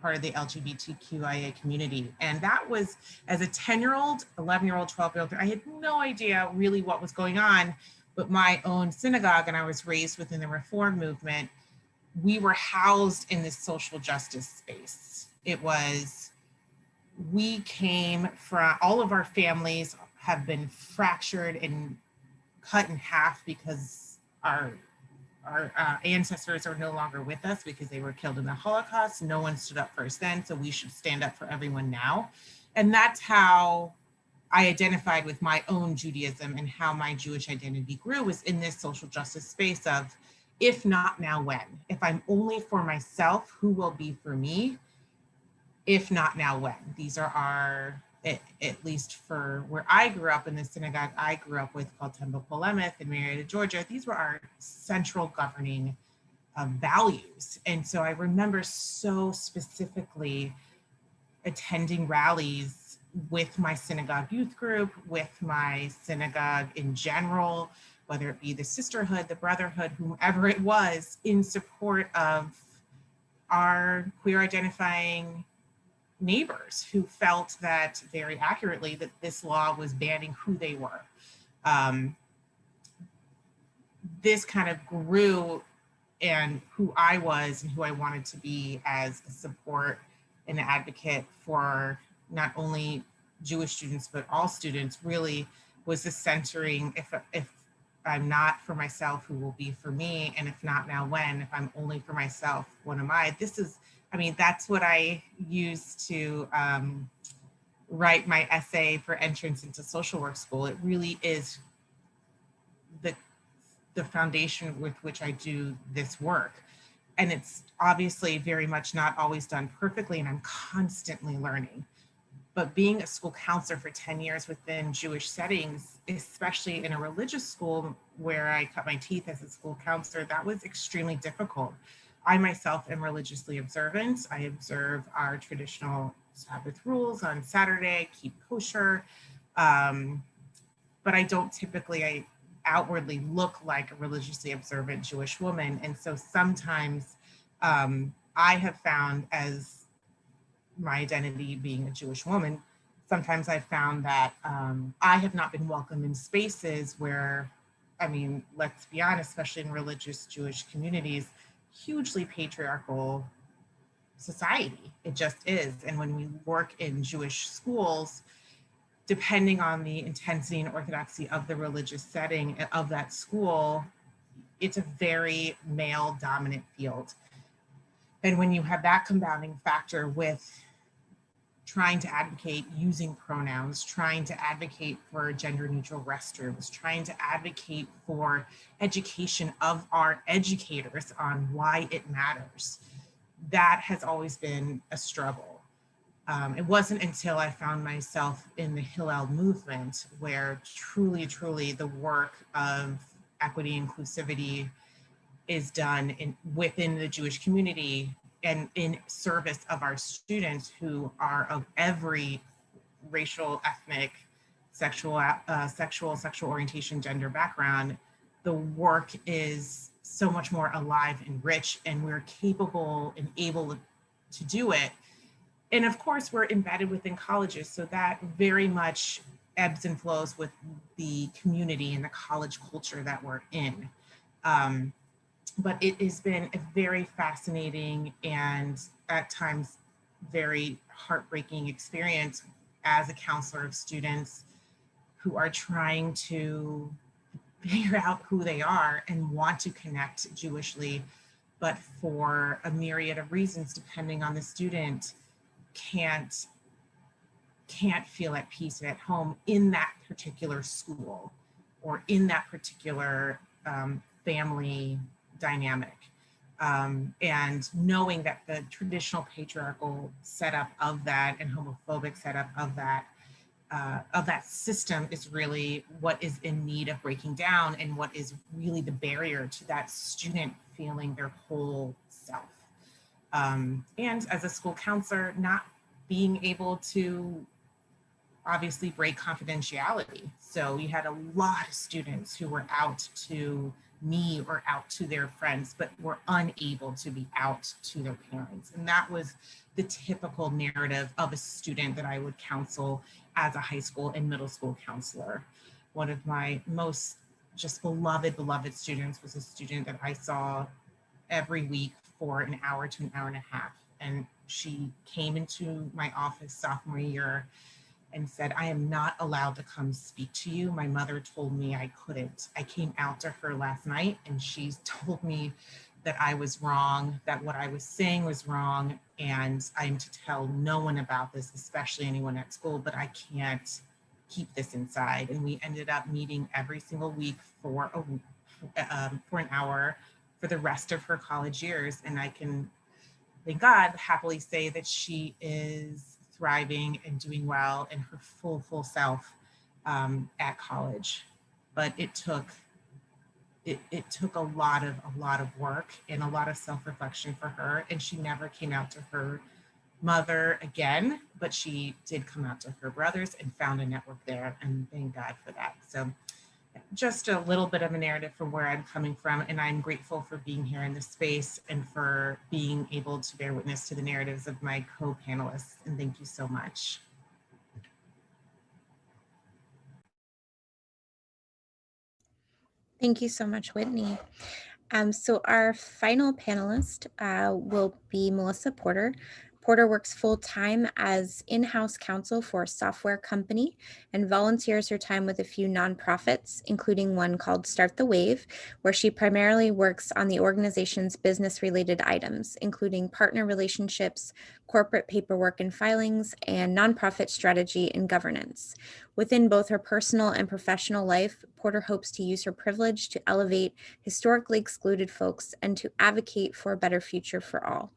part of the LGBTQIA community. And that was, as a 10-year-old, 11-year-old, 12-year-old, I had no idea really what was going on, but my own synagogue, and I was raised within the Reform movement, we were housed in this social justice space. We came from, all of our families have been fractured and cut in half because our ancestors are no longer with us because they were killed in the Holocaust. No one stood up for us then, so we should stand up for everyone now. And that's how I identified with my own Judaism and how my Jewish identity grew was in this social justice space of, if not now, when? If I'm only for myself, who will be for me? If not now, when? These are our, at least for where I grew up in the synagogue I grew up with called Temple Polemeth in Marietta, Georgia, these were our central governing values. And so I remember so specifically attending rallies with my synagogue youth group, with my synagogue in general, whether it be the sisterhood, the brotherhood, whomever it was, in support of our queer identifying neighbors who felt that very accurately that this law was banning who they were. This kind of grew and who I was and who I wanted to be as a support and advocate for not only Jewish students, but all students, really was the centering, if I'm not for myself, who will be for me? And if not now, when? If I'm only for myself, what am I? This is, I mean, that's what I used to write my essay for entrance into social work school. It really is the foundation with which I do this work. And it's obviously very much not always done perfectly, and I'm constantly learning. But being a school counselor for 10 years within Jewish settings, especially in a religious school where I cut my teeth as a school counselor, that was extremely difficult. I myself am religiously observant. I observe our traditional Sabbath rules on Saturday, keep kosher, but I don't typically outwardly look like a religiously observant Jewish woman. And so sometimes I have found, as my identity being a Jewish woman, sometimes I've found that I have not been welcome in spaces where, I mean, let's be honest, especially in religious Jewish communities, hugely patriarchal society. It just is. And when we work in Jewish schools, depending on the intensity and orthodoxy of the religious setting of that school, it's a very male dominant field. And when you have that compounding factor with trying to advocate using pronouns, trying to advocate for gender neutral restrooms, trying to advocate for education of our educators on why it matters, that has always been a struggle. It wasn't until I found myself in the Hillel movement where truly the work of equity inclusivity is done within the Jewish community and in service of our students who are of every racial, ethnic, sexual orientation, gender background. The work is so much more alive and rich, and we're capable and able to do it. And of course, we're embedded within colleges, so that very much ebbs and flows with the community and the college culture that we're in. But it has been a very fascinating and at times very heartbreaking experience as a counselor of students who are trying to figure out who they are and want to connect Jewishly, but for a myriad of reasons, depending on the student, can't feel at peace at home in that particular school or in that particular family dynamic. And knowing that the traditional patriarchal setup of that and homophobic setup of that system is really what is in need of breaking down and what is really the barrier to that student feeling their whole self. And as a school counselor, not being able to obviously break confidentiality. So you had a lot of students who were out to me or out to their friends, but were unable to be out to their parents. And that was the typical narrative of a student that I would counsel as a high school and middle school counselor. One of my most just beloved students was a student that I saw every week for an hour to an hour and a half. And she came into my office sophomore year and said, I am not allowed to come speak to you. My mother told me I couldn't. I came out to her last night and she told me that I was wrong, that what I was saying was wrong, and I'm to tell no one about this, especially anyone at school, but I can't keep this inside. And we ended up meeting every single week for an hour for the rest of her college years. And I can, thank God, happily say that she is thriving and doing well in her full self at college. But it took a lot of work and a lot of self-reflection for her. And she never came out to her mother again, but she did come out to her brothers and found a network there, and thank God for that. So just a little bit of a narrative from where I'm coming from, and I'm grateful for being here in this space and for being able to bear witness to the narratives of my co-panelists, and thank you so much. Thank you so much, Whitney. So our final panelist will be Melissa Porter. Porter works full-time as in-house counsel for a software company and volunteers her time with a few nonprofits, including one called Start the Wave, where she primarily works on the organization's business-related items, including partner relationships, corporate paperwork and filings, and nonprofit strategy and governance. Within both her personal and professional life, Porter hopes to use her privilege to elevate historically excluded folks and to advocate for a better future for all.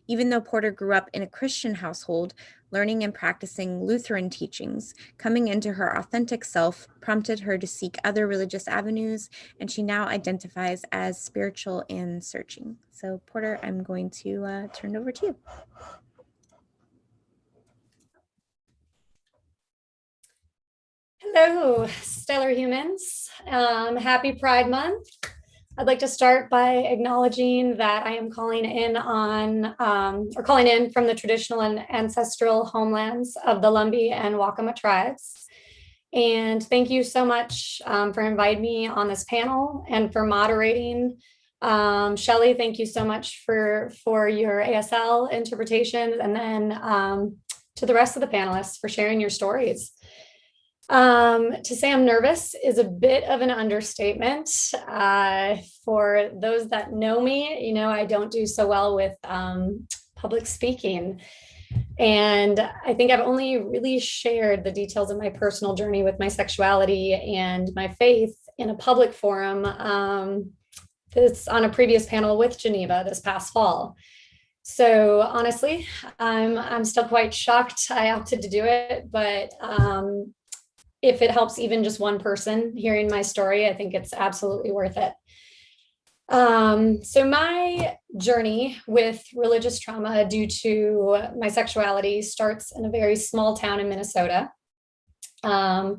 Even though Porter grew up in a Christian household, learning and practicing Lutheran teachings, coming into her authentic self prompted her to seek other religious avenues, and she now identifies as spiritual and searching. So Porter, I'm going to turn it over to you. Hello, stellar humans. Happy Pride Month. I'd like to start by acknowledging that I am calling in from the traditional and ancestral homelands of the Lumbee and Waccamaw tribes. And thank you so much for inviting me on this panel and for moderating. Shelley, thank you so much for your ASL interpretation, and then to the rest of the panelists for sharing your stories. To say I'm nervous is a bit of an understatement. For those that know me, I don't do so well with public speaking. And I think I've only really shared the details of my personal journey with my sexuality and my faith in a public forum. That's on a previous panel with Geneva this past fall. So honestly, I'm still quite shocked I opted to do it, but if it helps even just one person hearing my story, I think it's absolutely worth it. So my journey with religious trauma due to my sexuality starts in a very small town in Minnesota, where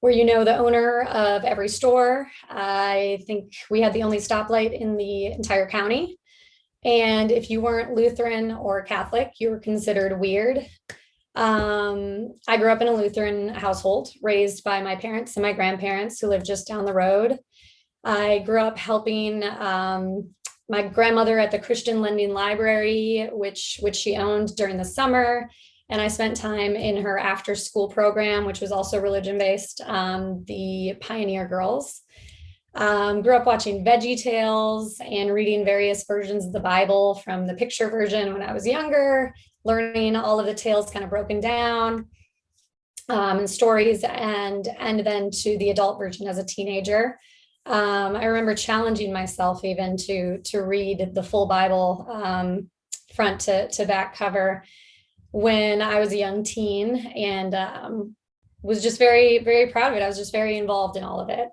the owner of every store. I think we had the only stoplight in the entire county. And if you weren't Lutheran or Catholic, you were considered weird. I grew up in a Lutheran household raised by my parents and my grandparents who lived just down the road. I grew up helping my grandmother at the Christian Lending Library, which she owned during the summer. And I spent time in her after school program, which was also religion-based, the Pioneer Girls. Grew up watching Veggie Tales and reading various versions of the Bible from the picture version when I was younger, learning all of the tales kind of broken down and stories, and then to the adult version as a teenager. I remember challenging myself even to read the full Bible front to back cover when I was a young teen, and was just very, very proud of it. I was just very involved in all of it.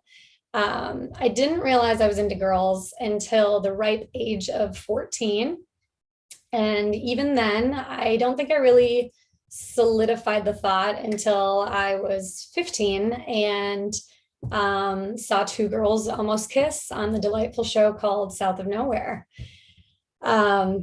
I didn't realize I was into girls until the ripe age of 14. And even then, I don't think I really solidified the thought until I was 15 and saw two girls almost kiss on the delightful show called South of Nowhere. My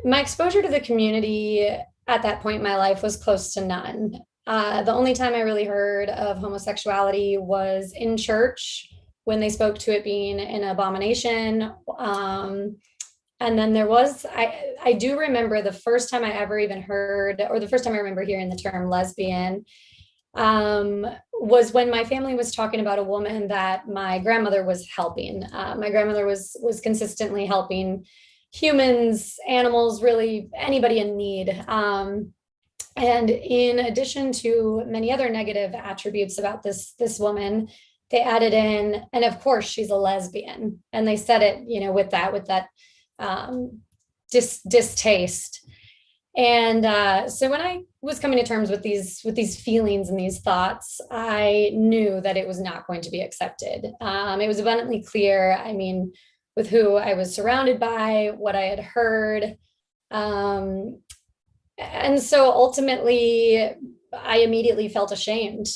exposure to the community at that point in my life was close to none. The only time I really heard of homosexuality was in church when they spoke to it being an abomination. And then there was, I do remember the first time I ever even heard, or the first time I remember hearing the term lesbian, was when my family was talking about a woman that my grandmother was helping. My grandmother was consistently helping humans, animals, really anybody in need. And in addition to many other negative attributes about this woman, they added in, and of course she's a lesbian, and they said it, with that distaste. And so when I was coming to terms with these feelings and these thoughts, I knew that it was not going to be accepted. It was abundantly clear. I mean, with who I was surrounded by, what I had heard. And so ultimately, I immediately felt ashamed.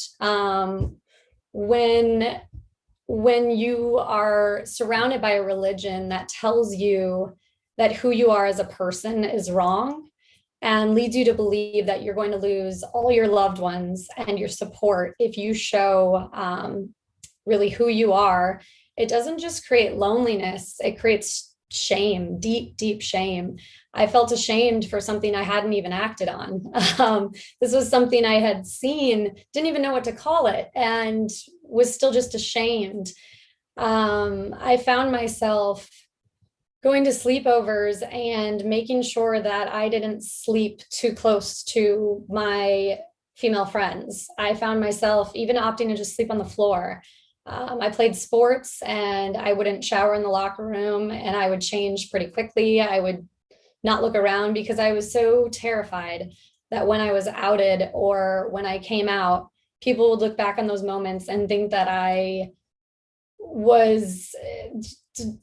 When you are surrounded by a religion that tells you that who you are as a person is wrong and leads you to believe that you're going to lose all your loved ones and your support if you show really who you are, it doesn't just create loneliness, it creates shame, deep shame. I felt ashamed for something I hadn't even acted on. This was something I had seen, didn't even know what to call it, and was still just ashamed. I found myself going to sleepovers and making sure that I didn't sleep too close to my female friends. I found myself even opting to just sleep on the floor. I played sports and I wouldn't shower in the locker room, and I would change pretty quickly. I would not look around because I was so terrified that when I was outed or when I came out, people would look back on those moments and think that I was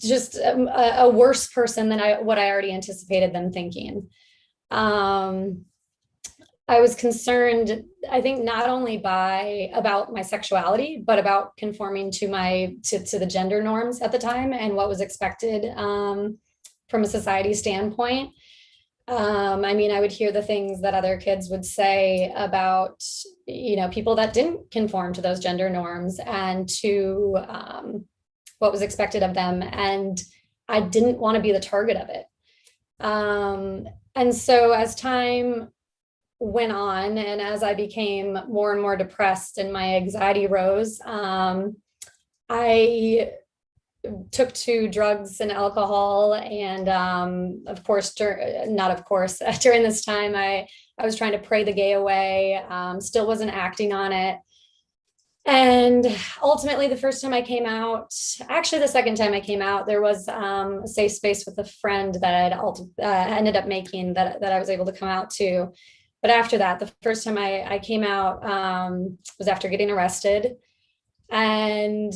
just a worse person than what I already anticipated them thinking. I was concerned, I think, not only about my sexuality, but about conforming to the gender norms at the time and what was expected from a society standpoint. I mean, I would hear the things that other kids would say about, people that didn't conform to those gender norms and to what was expected of them. And I didn't want to be the target of it. And so as time went on and as I became more and more depressed and my anxiety rose, I took to drugs and alcohol. And of course, during this time, I was trying to pray the gay away, still wasn't acting on it. And ultimately, the first time I came out, actually the second time I came out, there was a safe space with a friend that I'd ended up making that I was able to come out to. But after that, the first time I came out was after getting arrested. And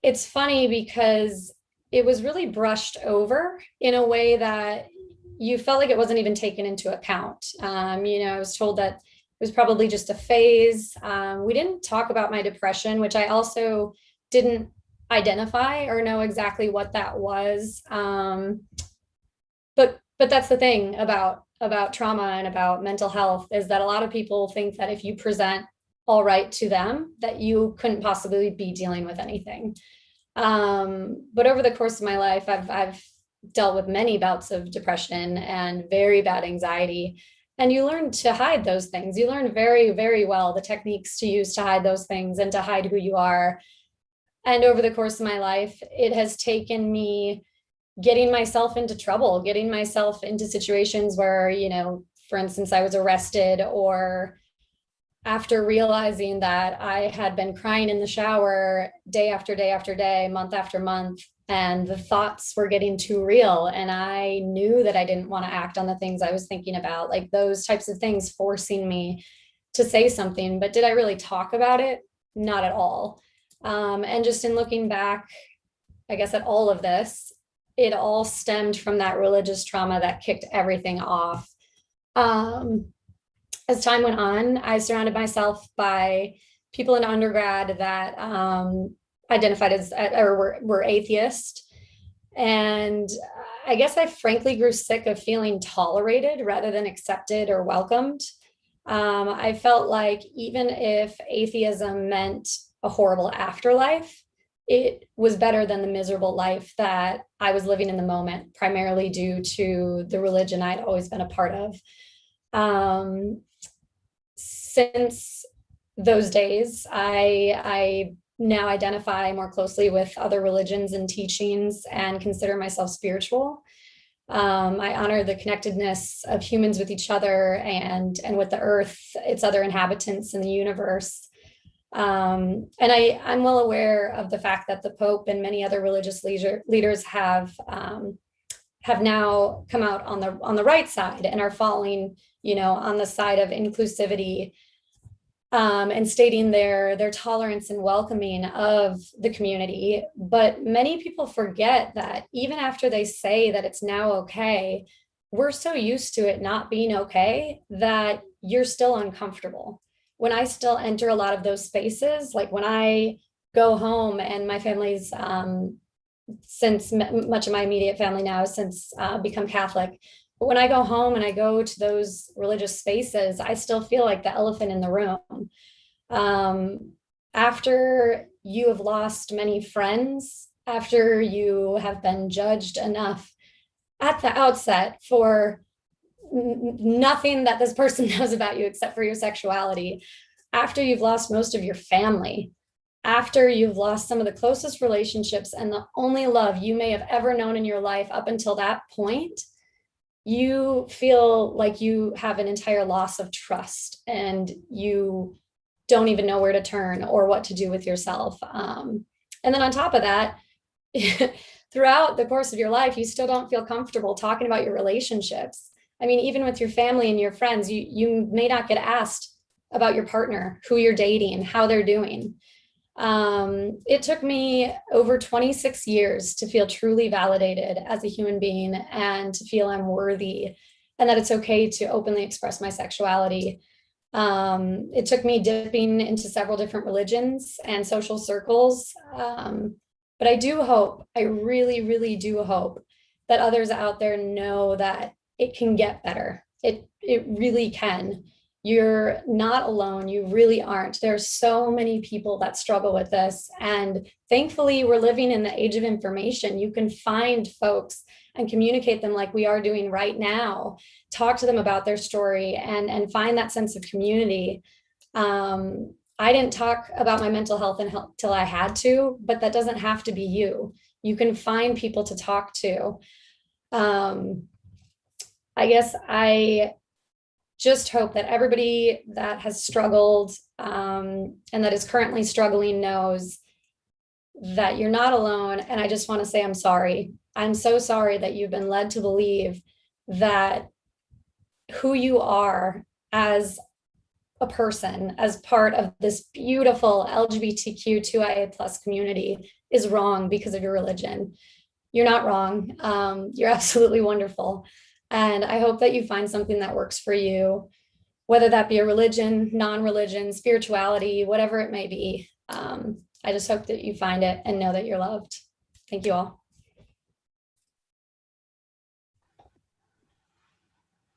it's funny because it was really brushed over in a way that you felt like it wasn't even taken into account. I was told that it was probably just a phase. We didn't talk about my depression, which I also didn't identify or know exactly what that was. But that's the thing about trauma and about mental health, is that a lot of people think that if you present all right to them, that you couldn't possibly be dealing with anything. But over the course of my life, I've dealt with many bouts of depression and very bad anxiety. And you learn to hide those things. You learn very, very well the techniques to use to hide those things and to hide who you are. And over the course of my life, it has taken me getting myself into trouble, getting myself into situations where, for instance, I was arrested, or after realizing that I had been crying in the shower day after day after day, month after month, and the thoughts were getting too real. And I knew that I didn't want to act on the things I was thinking about, like those types of things forcing me to say something. But did I really talk about it? Not at all. And just in looking back, I guess, at all of this, it all stemmed from that religious trauma that kicked everything off. As time went on, I surrounded myself by people in undergrad that identified as or were atheist. And I guess I frankly grew sick of feeling tolerated rather than accepted or welcomed. I felt like even if atheism meant a horrible afterlife, it was better than the miserable life that I was living in the moment, primarily due to the religion I'd always been a part of. Since those days, I now identify more closely with other religions and teachings and consider myself spiritual. I honor the connectedness of humans with each other and with the earth, its other inhabitants in the universe. And I'm well aware of the fact that the Pope and many other religious leaders have now come out on the right side and are falling, on the side of inclusivity, and stating their tolerance and welcoming of the community. But many people forget that even after they say that it's now okay, we're so used to it not being okay that you're still uncomfortable. When I still enter a lot of those spaces, like when I go home and my family's, since much of my immediate family now has since become Catholic, but when I go home and I go to those religious spaces, I still feel like the elephant in the room. After you have lost many friends, after you have been judged enough at the outset for nothing that this person knows about you except for your sexuality, after you've lost most of your family, after you've lost some of the closest relationships and the only love you may have ever known in your life up until that point, you feel like you have an entire loss of trust and you don't even know where to turn or what to do with yourself. And then on top of that, throughout the course of your life, you still don't feel comfortable talking about your relationships. I mean, even with your family and your friends, you may not get asked about your partner, who you're dating, how they're doing. It took me over 26 years to feel truly validated as a human being and to feel I'm worthy and that it's okay to openly express my sexuality. It took me dipping into several different religions and social circles. But I do hope, I really, really do hope that others out there know that it can get better. It really can. You're not alone. You really aren't. There's so many people that struggle with this. And thankfully, we're living in the age of information. You can find folks and communicate them like we are doing right now, talk to them about their story and find that sense of community. I didn't talk about my mental health until I had to, but that doesn't have to be you. You can find people to talk to. I guess I just hope that everybody that has struggled and that is currently struggling knows that you're not alone. And I just want to say I'm sorry. I'm so sorry that you've been led to believe that who you are as a person, as part of this beautiful LGBTQ2IA+ community is wrong because of your religion. You're not wrong. You're absolutely wonderful. And I hope that you find something that works for you, whether that be a religion, non-religion, spirituality, whatever it may be. I just hope that you find it and know that you're loved. Thank you all.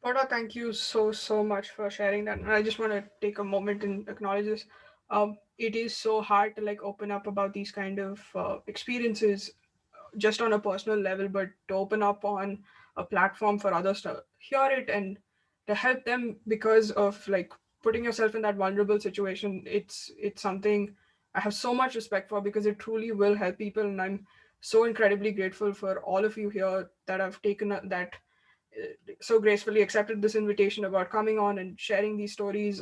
Pada, thank you so much for sharing that. And I just want to take a moment and acknowledge this. It is so hard to open up about these kind of experiences just on a personal level, but to open up on a platform for others to hear it and to help them because of putting yourself in that vulnerable situation. It's something I have so much respect for because it truly will help people. And I'm so incredibly grateful for all of you here that have taken that so gracefully accepted this invitation about coming on and sharing these stories.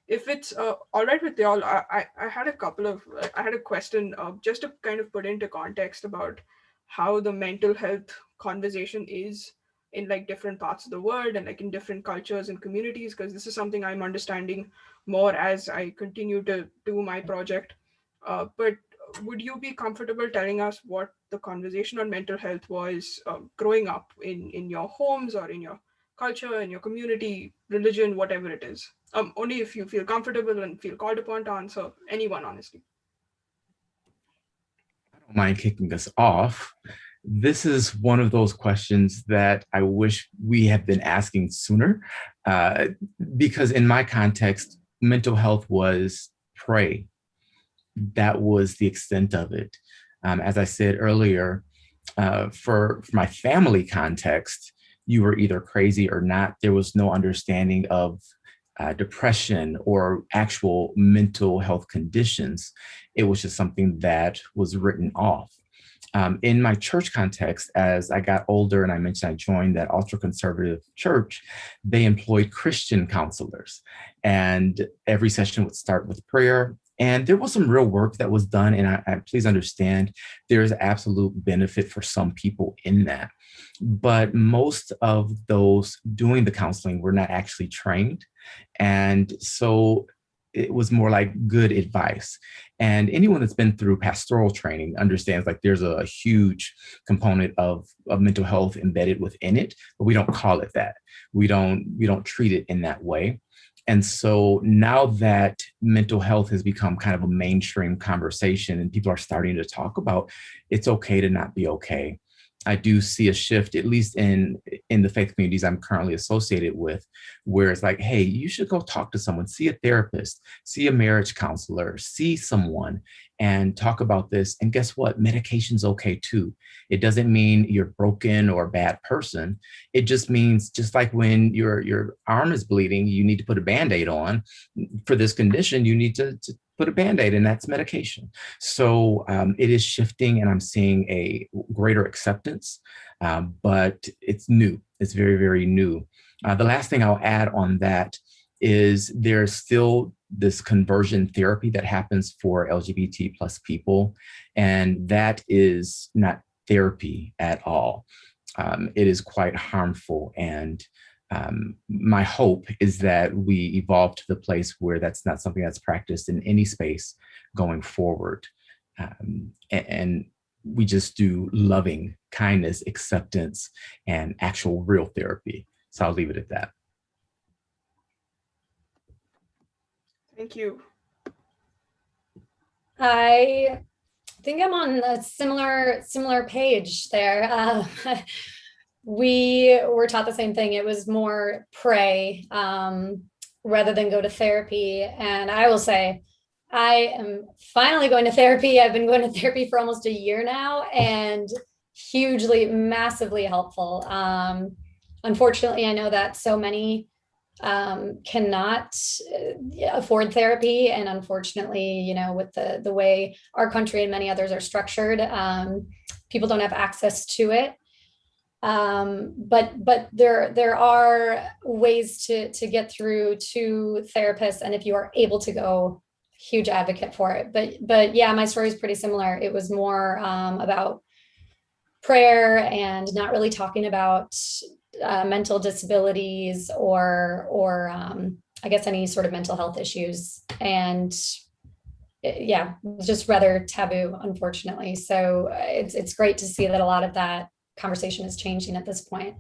If it's all right with y'all, I had a question just to kind of put into context about how the mental health conversation is in different parts of the world and in different cultures and communities, because this is something I'm understanding more as I continue to do my project. But would you be comfortable telling us what the conversation on mental health was growing up in your homes or in your culture, in your community, religion, whatever it is? Only if you feel comfortable and feel called upon to answer. Anyone, honestly. I don't mind kicking us off. This is one of those questions that I wish we had been asking sooner, because in my context, mental health was pray. That was the extent of it. As I said earlier, for my family context, you were either crazy or not. There was no understanding of depression or actual mental health conditions. It was just something that was written off. In my church context, as I got older and I mentioned I joined that ultra conservative church, they employed Christian counselors. And every session would start with prayer. And there was some real work that was done. And please understand, there is absolute benefit for some people in that. But most of those doing the counseling were not actually trained. And so it was more like good advice. And anyone that's been through pastoral training understands like there's a huge component of mental health embedded within it, but we don't call it that. We don't treat it in that way. And so now that mental health has become kind of a mainstream conversation and people are starting to talk about it's okay to not be okay, I do see a shift, at least in the faith communities I'm currently associated with, where it's like, hey, you should go talk to someone, see a therapist, see a marriage counselor, see someone and talk about this. And guess what? Medication's okay too. It doesn't mean you're broken or a bad person. It just means, just like when your arm is bleeding, you need to put a Band-Aid on. For this condition, you need to put a Band-Aid, and that's medication. So it is shifting, and I'm seeing a greater acceptance, but it's new. It's very, very new. The last thing I'll add on that is there's still this conversion therapy that happens for LGBT plus people, and that is not therapy at all. It is quite harmful, and my hope is that we evolve to the place where that's not something that's practiced in any space going forward. And we just do loving kindness, acceptance, and actual real therapy. So I'll leave it at that. Thank you. I think I'm on a similar page there. We were taught the same thing. It was more pray rather than go to therapy. And I will say, I am finally going to therapy. I've been going to therapy for almost a year now, and hugely, massively helpful. Unfortunately, I know that so many cannot afford therapy. And unfortunately, you know, with the way our country and many others are structured, people don't have access to it. But there are ways to get through to therapists, and if you are able to go, huge advocate for it. But yeah, my story is pretty similar. It was more about prayer and not really talking about mental disabilities or I guess any sort of mental health issues, and yeah, just rather taboo, unfortunately. So it's great to see that a lot of that conversation is changing at this point.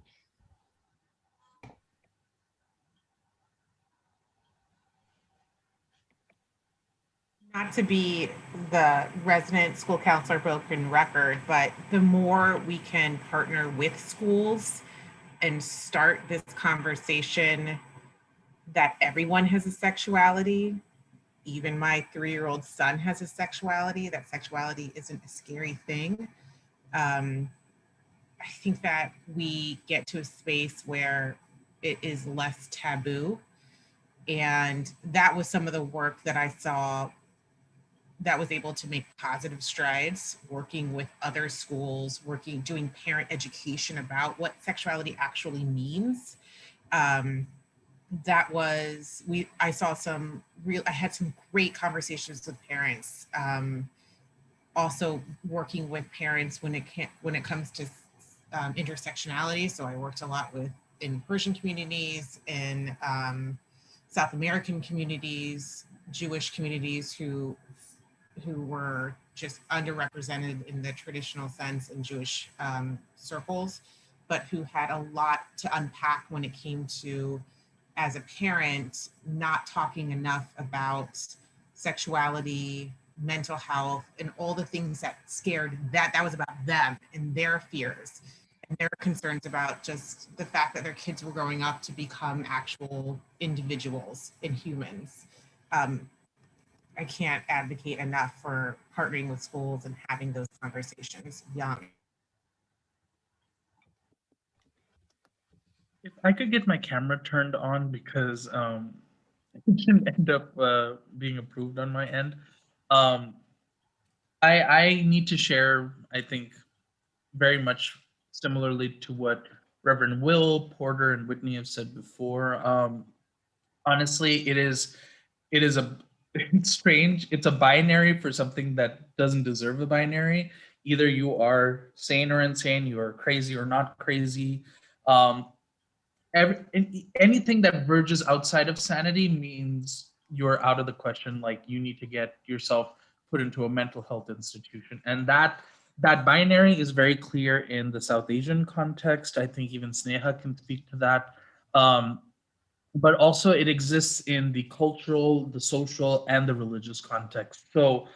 Not to be the resident school counselor broken record, but the more we can partner with schools and start this conversation that everyone has a sexuality, even my 3-year-old son has a sexuality, that sexuality isn't a scary thing. I think that we get to a space where it is less taboo. And that was some of the work that I saw that was able to make positive strides, working with other schools, doing parent education about what sexuality actually means. I had some great conversations with parents. Also working with parents when it comes to intersectionality. So I worked a lot in Persian communities, in South American communities, Jewish communities who were just underrepresented in the traditional sense in Jewish circles, but who had a lot to unpack when it came to, as a parent, not talking enough about sexuality, mental health, and all the things that scared that was about them and their fears and their concerns about just the fact that their kids were growing up to become actual individuals and humans. I can't advocate enough for partnering with schools and having those conversations young. If I could get my camera turned on, because it didn't end up being approved on my end. I need to share, I think, very much similarly to what Reverend Will, Porter, and Whitney have said before. Honestly, it is a it's strange. It's a binary for something that doesn't deserve a binary. Either you are sane or insane, you are crazy or not crazy. Um, anything that verges outside of sanity means you're out of the question. Like you need to get yourself put into a mental health institution, and that binary is very clear in the South Asian context. I think even Sneha can speak to that. Um, but also it exists in the cultural, the social, and the religious context. So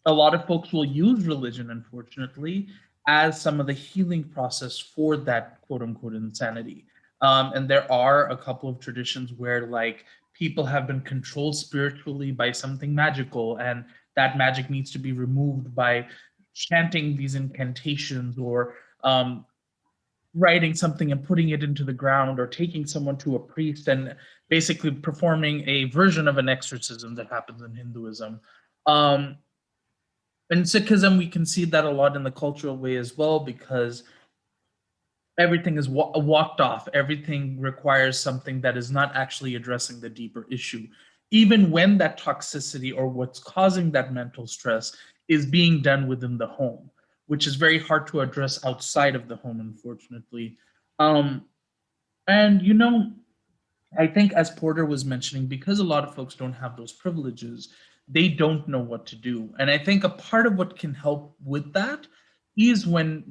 a lot of folks will use religion, unfortunately, as some of the healing process for that quote unquote insanity. And there are a couple of traditions where, like, people have been controlled spiritually by something magical, and that magic needs to be removed by chanting these incantations or writing something and putting it into the ground, or taking someone to a priest and basically performing a version of an exorcism that happens in Hinduism. Um, in Sikhism, we can see that a lot in the cultural way as well, because everything is walked off. Everything requires something that is not actually addressing the deeper issue, even when that toxicity or what's causing that mental stress is being done within the home, which is very hard to address outside of the home, unfortunately. Um, and I think, as Porter was mentioning, because a lot of folks don't have those privileges, they don't know what to do. And I think a part of what can help with that is when,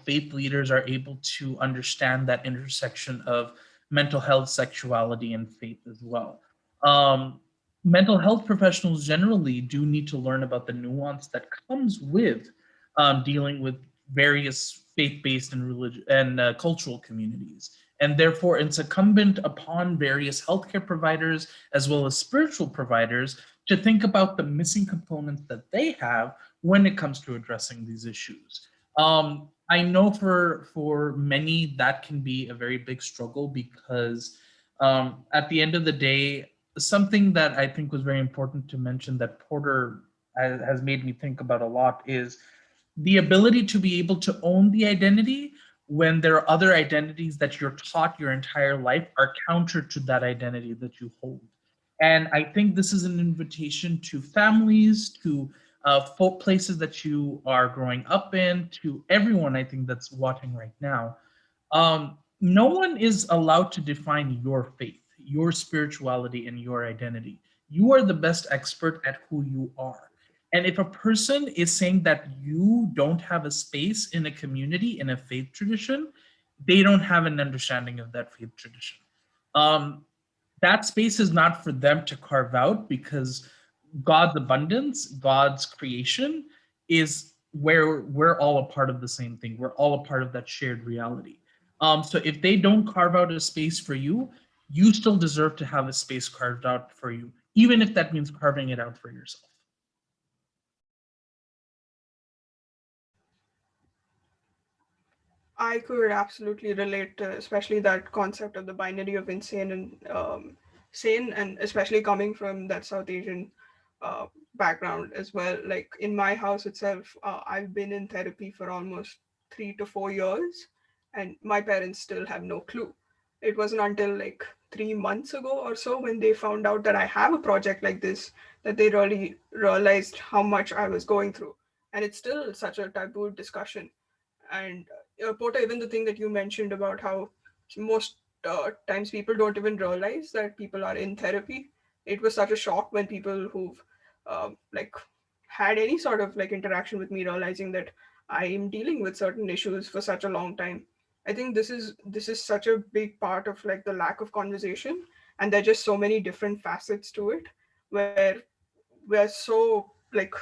faith leaders are able to understand that intersection of mental health, sexuality, and faith as well. Um, Mental health professionals generally do need to learn about the nuance that comes with dealing with various faith-based and religious and cultural communities, and therefore it's incumbent upon various healthcare providers as well as spiritual providers to think about the missing components that they have when it comes to addressing these issues. I know for many that can be a very big struggle, because at the end of the day, something that I think was very important to mention that Porter has made me think about a lot is the ability to be able to own the identity when there are other identities that you're taught your entire life are counter to that identity that you hold. And I think this is an invitation to families, to folk places that you are growing up in, to everyone I think that's watching right now. No one is allowed to define your faith, your spirituality, and your identity. You are the best expert at who you are. And if a person is saying that you don't have a space in a community, in a faith tradition, they don't have an understanding of that faith tradition. Um, that space is not for them to carve out, because God's abundance, God's creation is where we're all a part of the same thing. We're all a part of that shared reality. So if they don't carve out a space for you, you still deserve to have a space carved out for you, even if that means carving it out for yourself. I could absolutely relate to especially that concept of the binary of insane and sane, and especially coming from that South Asian uh, background as well. Like in my house itself, I've been in therapy for almost 3 to 4 years, and my parents still have no clue. It wasn't until like 3 months ago or so, when they found out that I have a project like this, that they really realized how much I was going through. And it's still such a taboo discussion. And Porter, even the thing that you mentioned about how most times people don't even realize that people are in therapy. It was such a shock when people who've like had any sort of like interaction with me realizing that I am dealing with certain issues for such a long time. I think this is such a big part of like the lack of conversation, and there are just so many different facets to it, where we're so like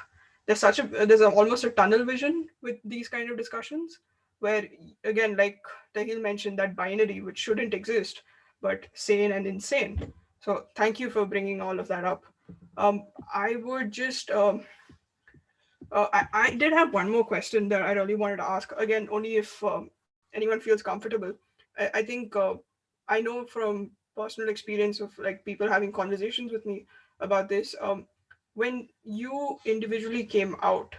almost a tunnel vision with these kind of discussions, where again, like Tahil mentioned, that binary which shouldn't exist, but sane and insane. So thank you for bringing all of that up. I would just I did have one more question that I really wanted to ask, again only if anyone feels comfortable. I think I know from personal experience of like people having conversations with me about this. When you individually came out,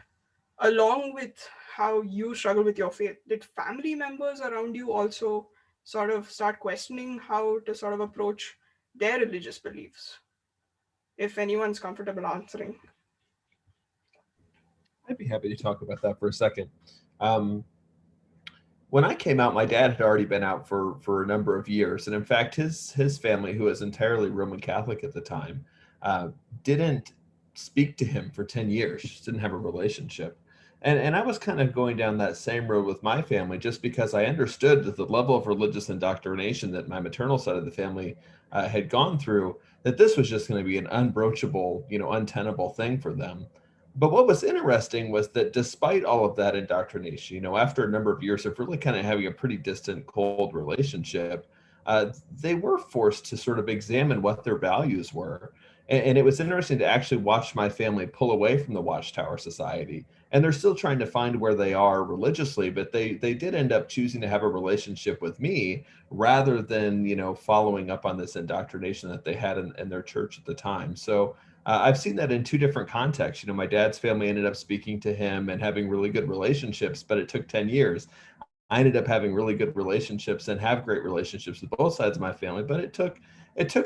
along with how you struggle with your faith, did family members around you also sort of start questioning how to sort of approach their religious beliefs? If anyone's comfortable answering. I'd be happy to talk about that for a second. Um, when I came out, my dad had already been out for a number of years, and in fact, his family, who was entirely Roman Catholic at the time, uh, didn't speak to him for 10 years. Just didn't have a relationship, and I was kind of going down that same road with my family, just because I understood that the level of religious indoctrination that my maternal side of the family had gone through, that this was just going to be an unbroachable, untenable thing for them. But what was interesting was that despite all of that indoctrination, after a number of years of really kind of having a pretty distant, cold relationship, they were forced to sort of examine what their values were. And it was interesting to actually watch my family pull away from the Watchtower Society. And they're still trying to find where they are religiously, but they did end up choosing to have a relationship with me rather than, following up on this indoctrination that they had in their church at the time. So I've seen that in two different contexts. My dad's family ended up speaking to him and having really good relationships, but it took 10 years. I ended up having really good relationships and have great relationships with both sides of my family, but it took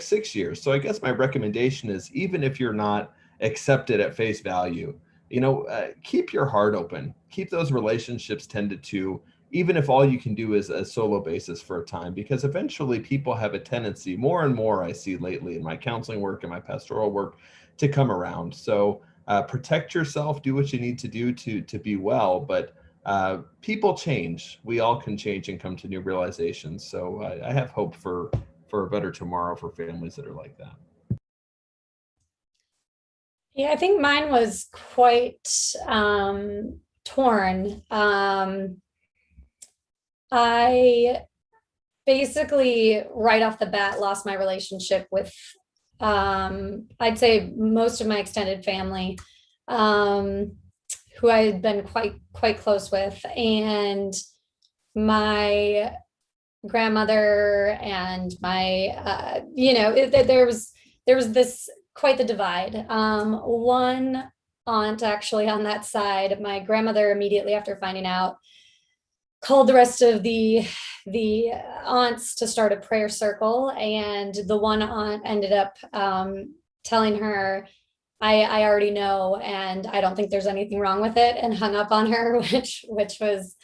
6 years. So I guess my recommendation is, even if you're not accepted at face value, keep your heart open, keep those relationships tended to, even if all you can do is a solo basis for a time, because eventually people have a tendency, more and more I see lately in my counseling work and my pastoral work, to come around. So protect yourself, do what you need to do to be well, but people change. We all can change and come to new realizations. So I have hope for a better tomorrow for families that are like that. Yeah, I think mine was quite torn. I basically, right off the bat, lost my relationship with, I'd say, most of my extended family, who I had been quite close with, and my grandmother and my, there was this quite the divide. One aunt, actually, on that side, my grandmother, immediately after finding out, called the rest of the aunts to start a prayer circle, and the one aunt ended up telling her, I already know, and I don't think there's anything wrong with it, and hung up on her, which was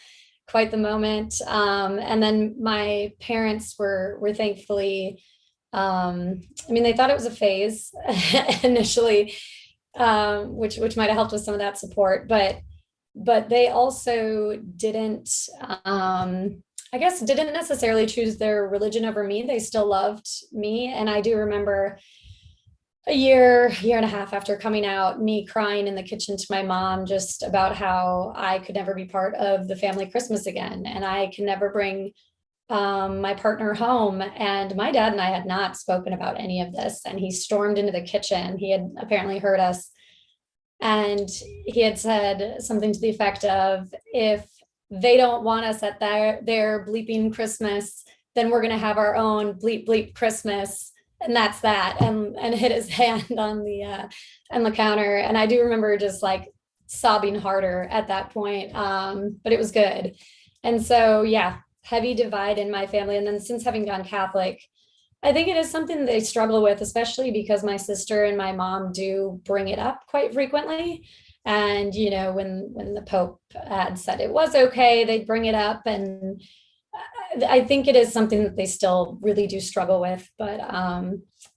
quite the moment. And then my parents were thankfully, they thought it was a phase initially, which might have helped with some of that support, but they also didn't, I guess, didn't necessarily choose their religion over me. They still loved me. And I do remember a year and a half after coming out, me crying in the kitchen to my mom just about how I could never be part of the family Christmas again, and I can never bring my partner home. And my dad and I had not spoken about any of this, and he stormed into the kitchen. He had apparently heard us, and he had said something to the effect of, if they don't want us at their bleeping Christmas, then we're going to have our own bleep bleep Christmas. And that's that. And hit his hand on the counter. And I do remember just like sobbing harder at that point. But it was good. And so, yeah, heavy divide in my family. And then since having gone Catholic, I think it is something they struggle with, especially because my sister and my mom do bring it up quite frequently. And, when the Pope had said it was okay, they'd bring it up. And I think it is something that they still really do struggle with. But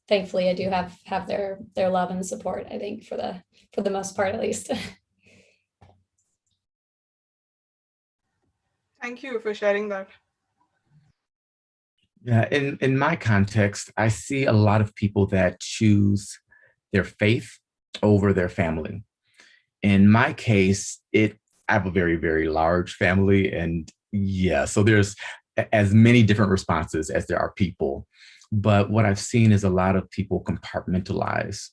thankfully, I do have their love and support, I think, for the most part, at least. Thank you for sharing that. Yeah, in my context, I see a lot of people that choose their faith over their family. In my case, I have a very, very large family, and yeah, so there's as many different responses as there are people. But what I've seen is a lot of people compartmentalize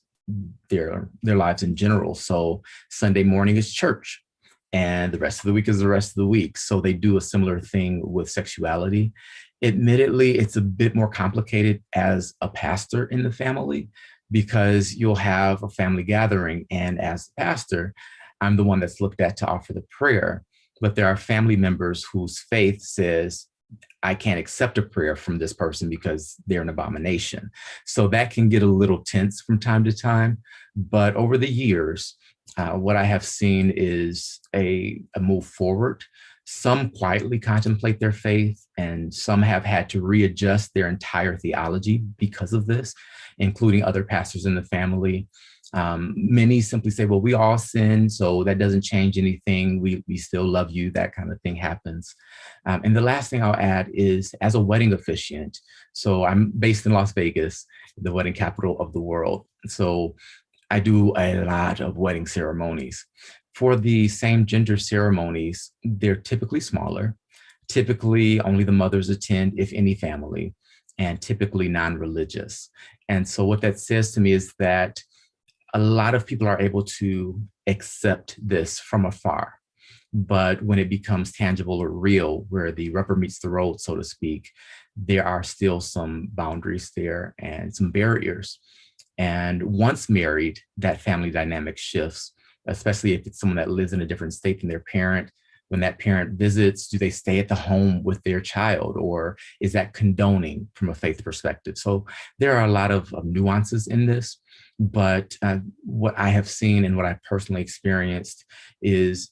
their lives in general. So Sunday morning is church, and the rest of the week is the rest of the week. So they do a similar thing with sexuality. Admittedly, it's a bit more complicated as a pastor in the family, because you'll have a family gathering, and as a pastor, I'm the one that's looked at to offer the prayer, but there are family members whose faith says, I can't accept a prayer from this person because they're an abomination. So that can get a little tense from time to time. But over the years, what I have seen is a move forward. Some quietly contemplate their faith, and some have had to readjust their entire theology because of this, including other pastors in the family. Many simply say, well, we all sin, so that doesn't change anything. We still love you. That kind of thing happens. And the last thing I'll add is, as a wedding officiant, so I'm based in Las Vegas, the wedding capital of the world. So I do a lot of wedding ceremonies. For the same gender ceremonies, they're typically smaller. Typically, only the mothers attend, if any family, and typically non-religious. And so what that says to me is that a lot of people are able to accept this from afar. But when it becomes tangible or real, where the rubber meets the road, so to speak, there are still some boundaries there and some barriers. And once married, that family dynamic shifts, especially if it's someone that lives in a different state than their parent. When that parent visits, do they stay at the home with their child, or is that condoning from a faith perspective? So there are a lot of nuances in this, but what I have seen and what I personally experienced is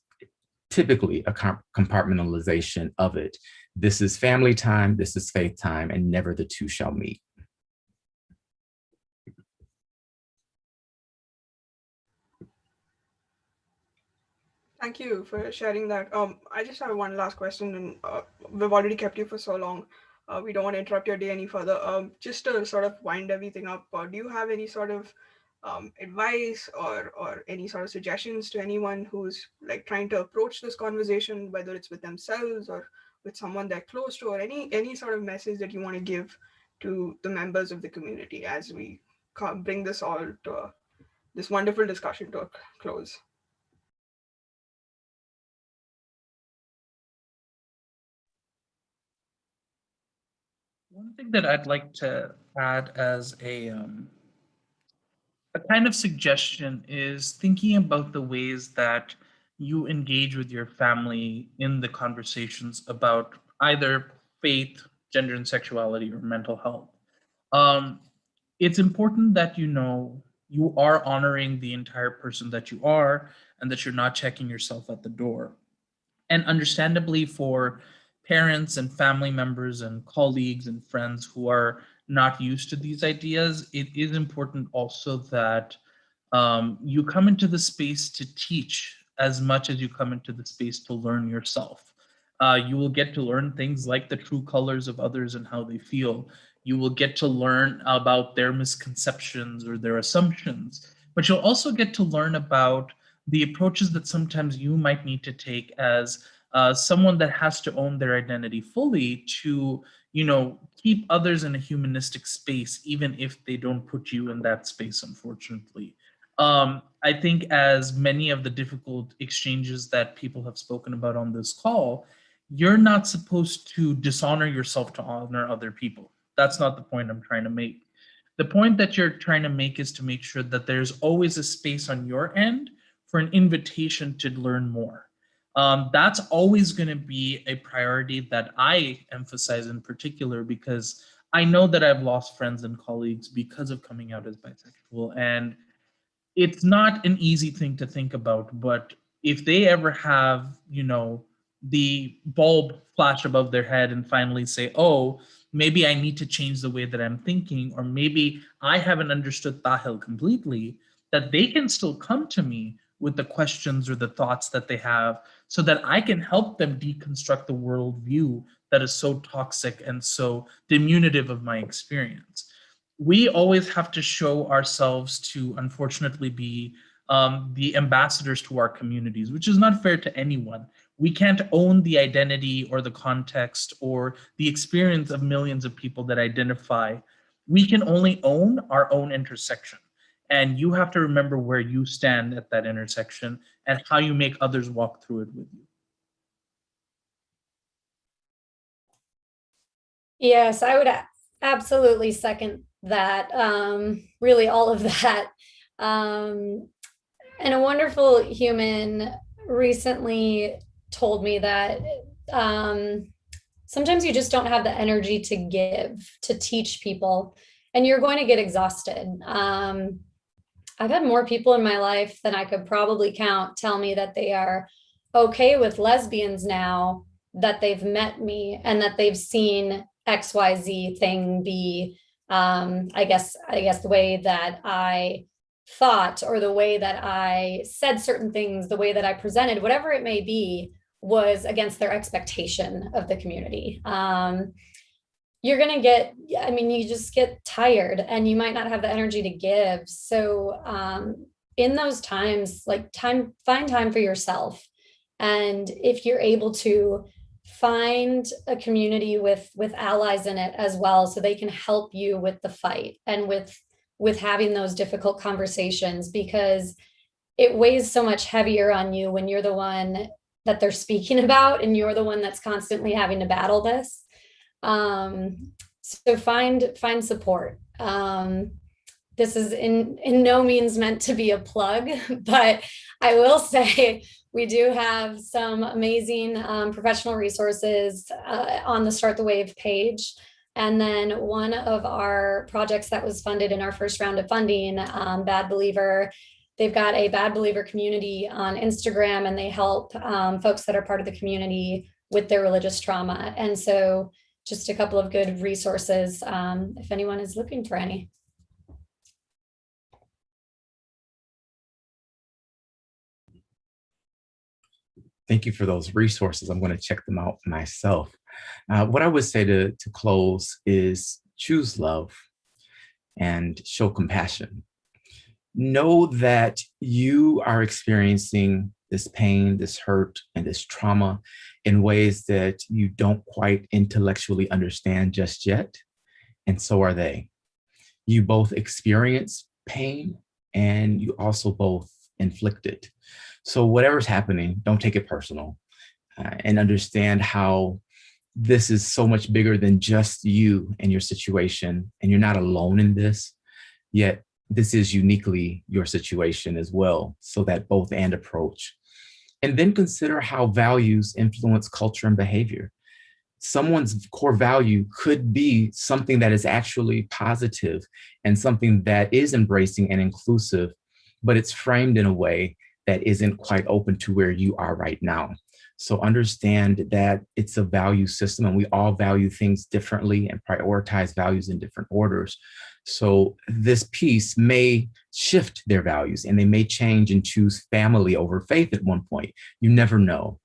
typically a compartmentalization of it. This is family time, this is faith time, and never the two shall meet. Thank you for sharing that. I just have one last question, and we've already kept you for so long. We don't want to interrupt your day any further. Just to sort of wind everything up, do you have any sort of advice or any sort of suggestions to anyone who's like trying to approach this conversation, whether it's with themselves or with someone they're close to, or any sort of message that you want to give to the members of the community as we bring this all to this wonderful discussion to a close? One thing that I'd like to add as a kind of suggestion is thinking about the ways that you engage with your family in the conversations about either faith, gender and sexuality, or mental health. Um, it's important that you know you are honoring the entire person that you are and that you're not checking yourself at the door. And understandably, for parents and family members and colleagues and friends who are not used to these ideas, it is important also that you come into the space to teach as much as you come into the space to learn yourself. You will get to learn things like the true colors of others and how they feel. You will get to learn about their misconceptions or their assumptions, but you'll also get to learn about the approaches that sometimes you might need to take as someone that has to own their identity fully to, keep others in a humanistic space, even if they don't put you in that space, unfortunately. I think as many of the difficult exchanges that people have spoken about on this call, you're not supposed to dishonor yourself to honor other people. That's not the point I'm trying to make. The point that you're trying to make is to make sure that there's always a space on your end for an invitation to learn more. That's always going to be a priority that I emphasize in particular because I know that I've lost friends and colleagues because of coming out as bisexual. And it's not an easy thing to think about, but if they ever have, the bulb flash above their head and finally say, oh, maybe I need to change the way that I'm thinking, or maybe I haven't understood Tahil completely, that they can still come to me with the questions or the thoughts that they have so that I can help them deconstruct the worldview that is so toxic and so diminutive of my experience. We always have to show ourselves to, unfortunately, be the ambassadors to our communities, which is not fair to anyone. We can't own the identity or the context or the experience of millions of people that identify. We can only own our own intersection. And you have to remember where you stand at that intersection and how you make others walk through it with you. Yes, I would absolutely second that. Really, all of that. And a wonderful human recently told me that sometimes you just don't have the energy to give, to teach people, and you're going to get exhausted. I've had more people in my life than I could probably count tell me that they are okay with lesbians now, that they've met me and that they've seen XYZ thing be, I guess the way that I thought, or the way that I said certain things, the way that I presented, whatever it may be, was against their expectation of the community. You're going to get, I mean, you just get tired and you might not have the energy to give. So in those times, like find time for yourself. And if you're able to, find a community with allies in it as well, so they can help you with the fight and with having those difficult conversations, because it weighs so much heavier on you when you're the one that they're speaking about and you're the one that's constantly having to battle this. So find support. This is in no means meant to be a plug, but I will say we do have some amazing professional resources on the Start the Wave page. And then one of our projects that was funded in our first round of funding, Bad Believer, they've got a Bad Believer community on Instagram, and they help folks that are part of the community with their religious trauma. And so just a couple of good resources if anyone is looking for any. Thank you for those resources. I'm going to check them out myself. What I would say to close is choose love and show compassion. Know that you are experiencing this pain, this hurt, and this trauma in ways that you don't quite intellectually understand just yet, and so are they. You both experience pain and you also both inflict it. So whatever's happening, don't take it personal, and understand how this is so much bigger than just you and your situation, and you're not alone in this, yet this is uniquely your situation as well. So that both and approach. And then consider how values influence culture and behavior. Someone's core value could be something that is actually positive and something that is embracing and inclusive, but it's framed in a way that isn't quite open to where you are right now. So understand that it's a value system, and we all value things differently and prioritize values in different orders. So this piece may shift their values, and they may change and choose family over faith at one point. You never know.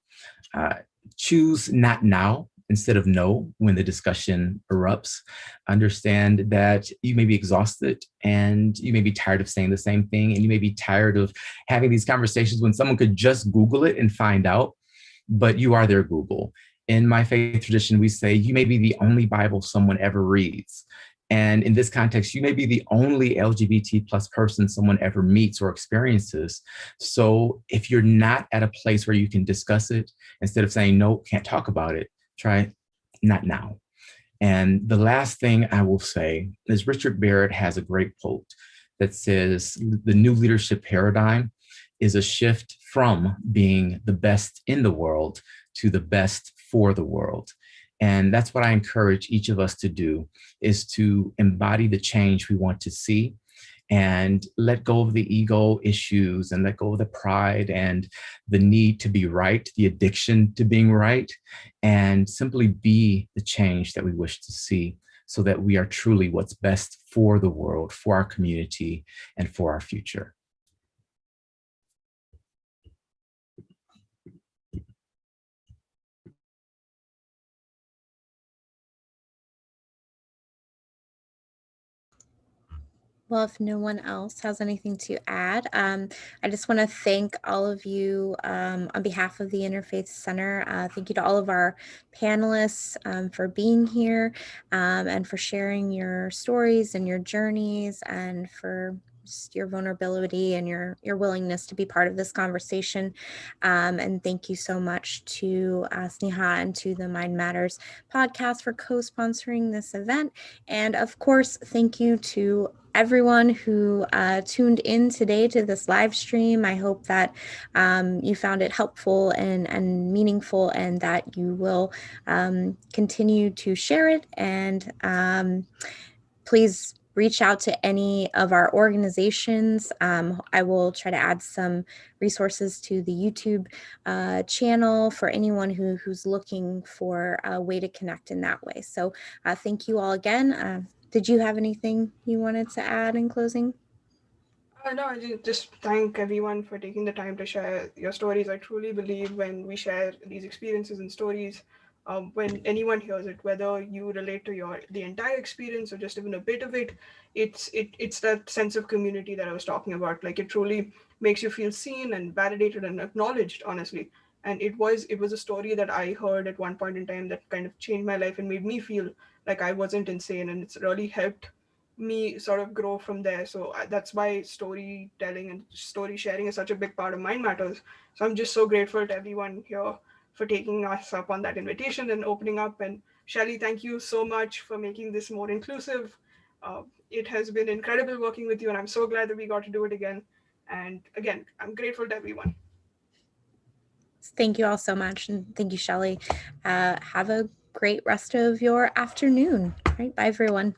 Choose not now instead of no when the discussion erupts. Understand that you may be exhausted and you may be tired of saying the same thing, and you may be tired of having these conversations when someone could just Google it and find out, but you are their Google. In my faith tradition, we say you may be the only Bible someone ever reads. And in this context, you may be the only LGBT plus person someone ever meets or experiences. So if you're not at a place where you can discuss it, instead of saying, no, can't talk about it, try not now. And the last thing I will say is Richard Barrett has a great quote that says, the new leadership paradigm is a shift from being the best in the world to the best for the world. And that's what I encourage each of us to do, is to embody the change we want to see and let go of the ego issues and let go of the pride and the need to be right, the addiction to being right, and simply be the change that we wish to see, so that we are truly what's best for the world, for our community, and for our future. Well, if no one else has anything to add, I just want to thank all of you on behalf of the Interfaith Center. Thank you to all of our panelists for being here and for sharing your stories and your journeys, and for just your vulnerability and your willingness to be part of this conversation. And thank you so much to Sneha and to the Mind Matters podcast for co-sponsoring this event. And of course, thank you to everyone who tuned in today to this live stream. I hope that you found it helpful and meaningful, and that you will continue to share it. And please reach out to any of our organizations. I will try to add some resources to the YouTube channel for anyone who's looking for a way to connect in that way. So thank you all again. Did you have anything you wanted to add in closing? No, I just thank everyone for taking the time to share your stories. I truly believe when we share these experiences and stories, when anyone hears it, whether you relate to the entire experience or just even a bit of it, it's that sense of community that I was talking about. Like, it truly makes you feel seen and validated and acknowledged, honestly. And it was a story that I heard at one point in time that kind of changed my life and made me feel like I wasn't insane, and it's really helped me sort of grow from there. So that's why storytelling and story sharing is such a big part of Mind Matters. So I'm just so grateful to everyone here for taking us up on that invitation and opening up. And Shelly, thank you so much for making this more inclusive. It has been incredible working with you, and I'm so glad that we got to do it again. And again, I'm grateful to everyone. Thank you all so much. And thank you, Shelly. Have a great rest of your afternoon. All right, bye, everyone.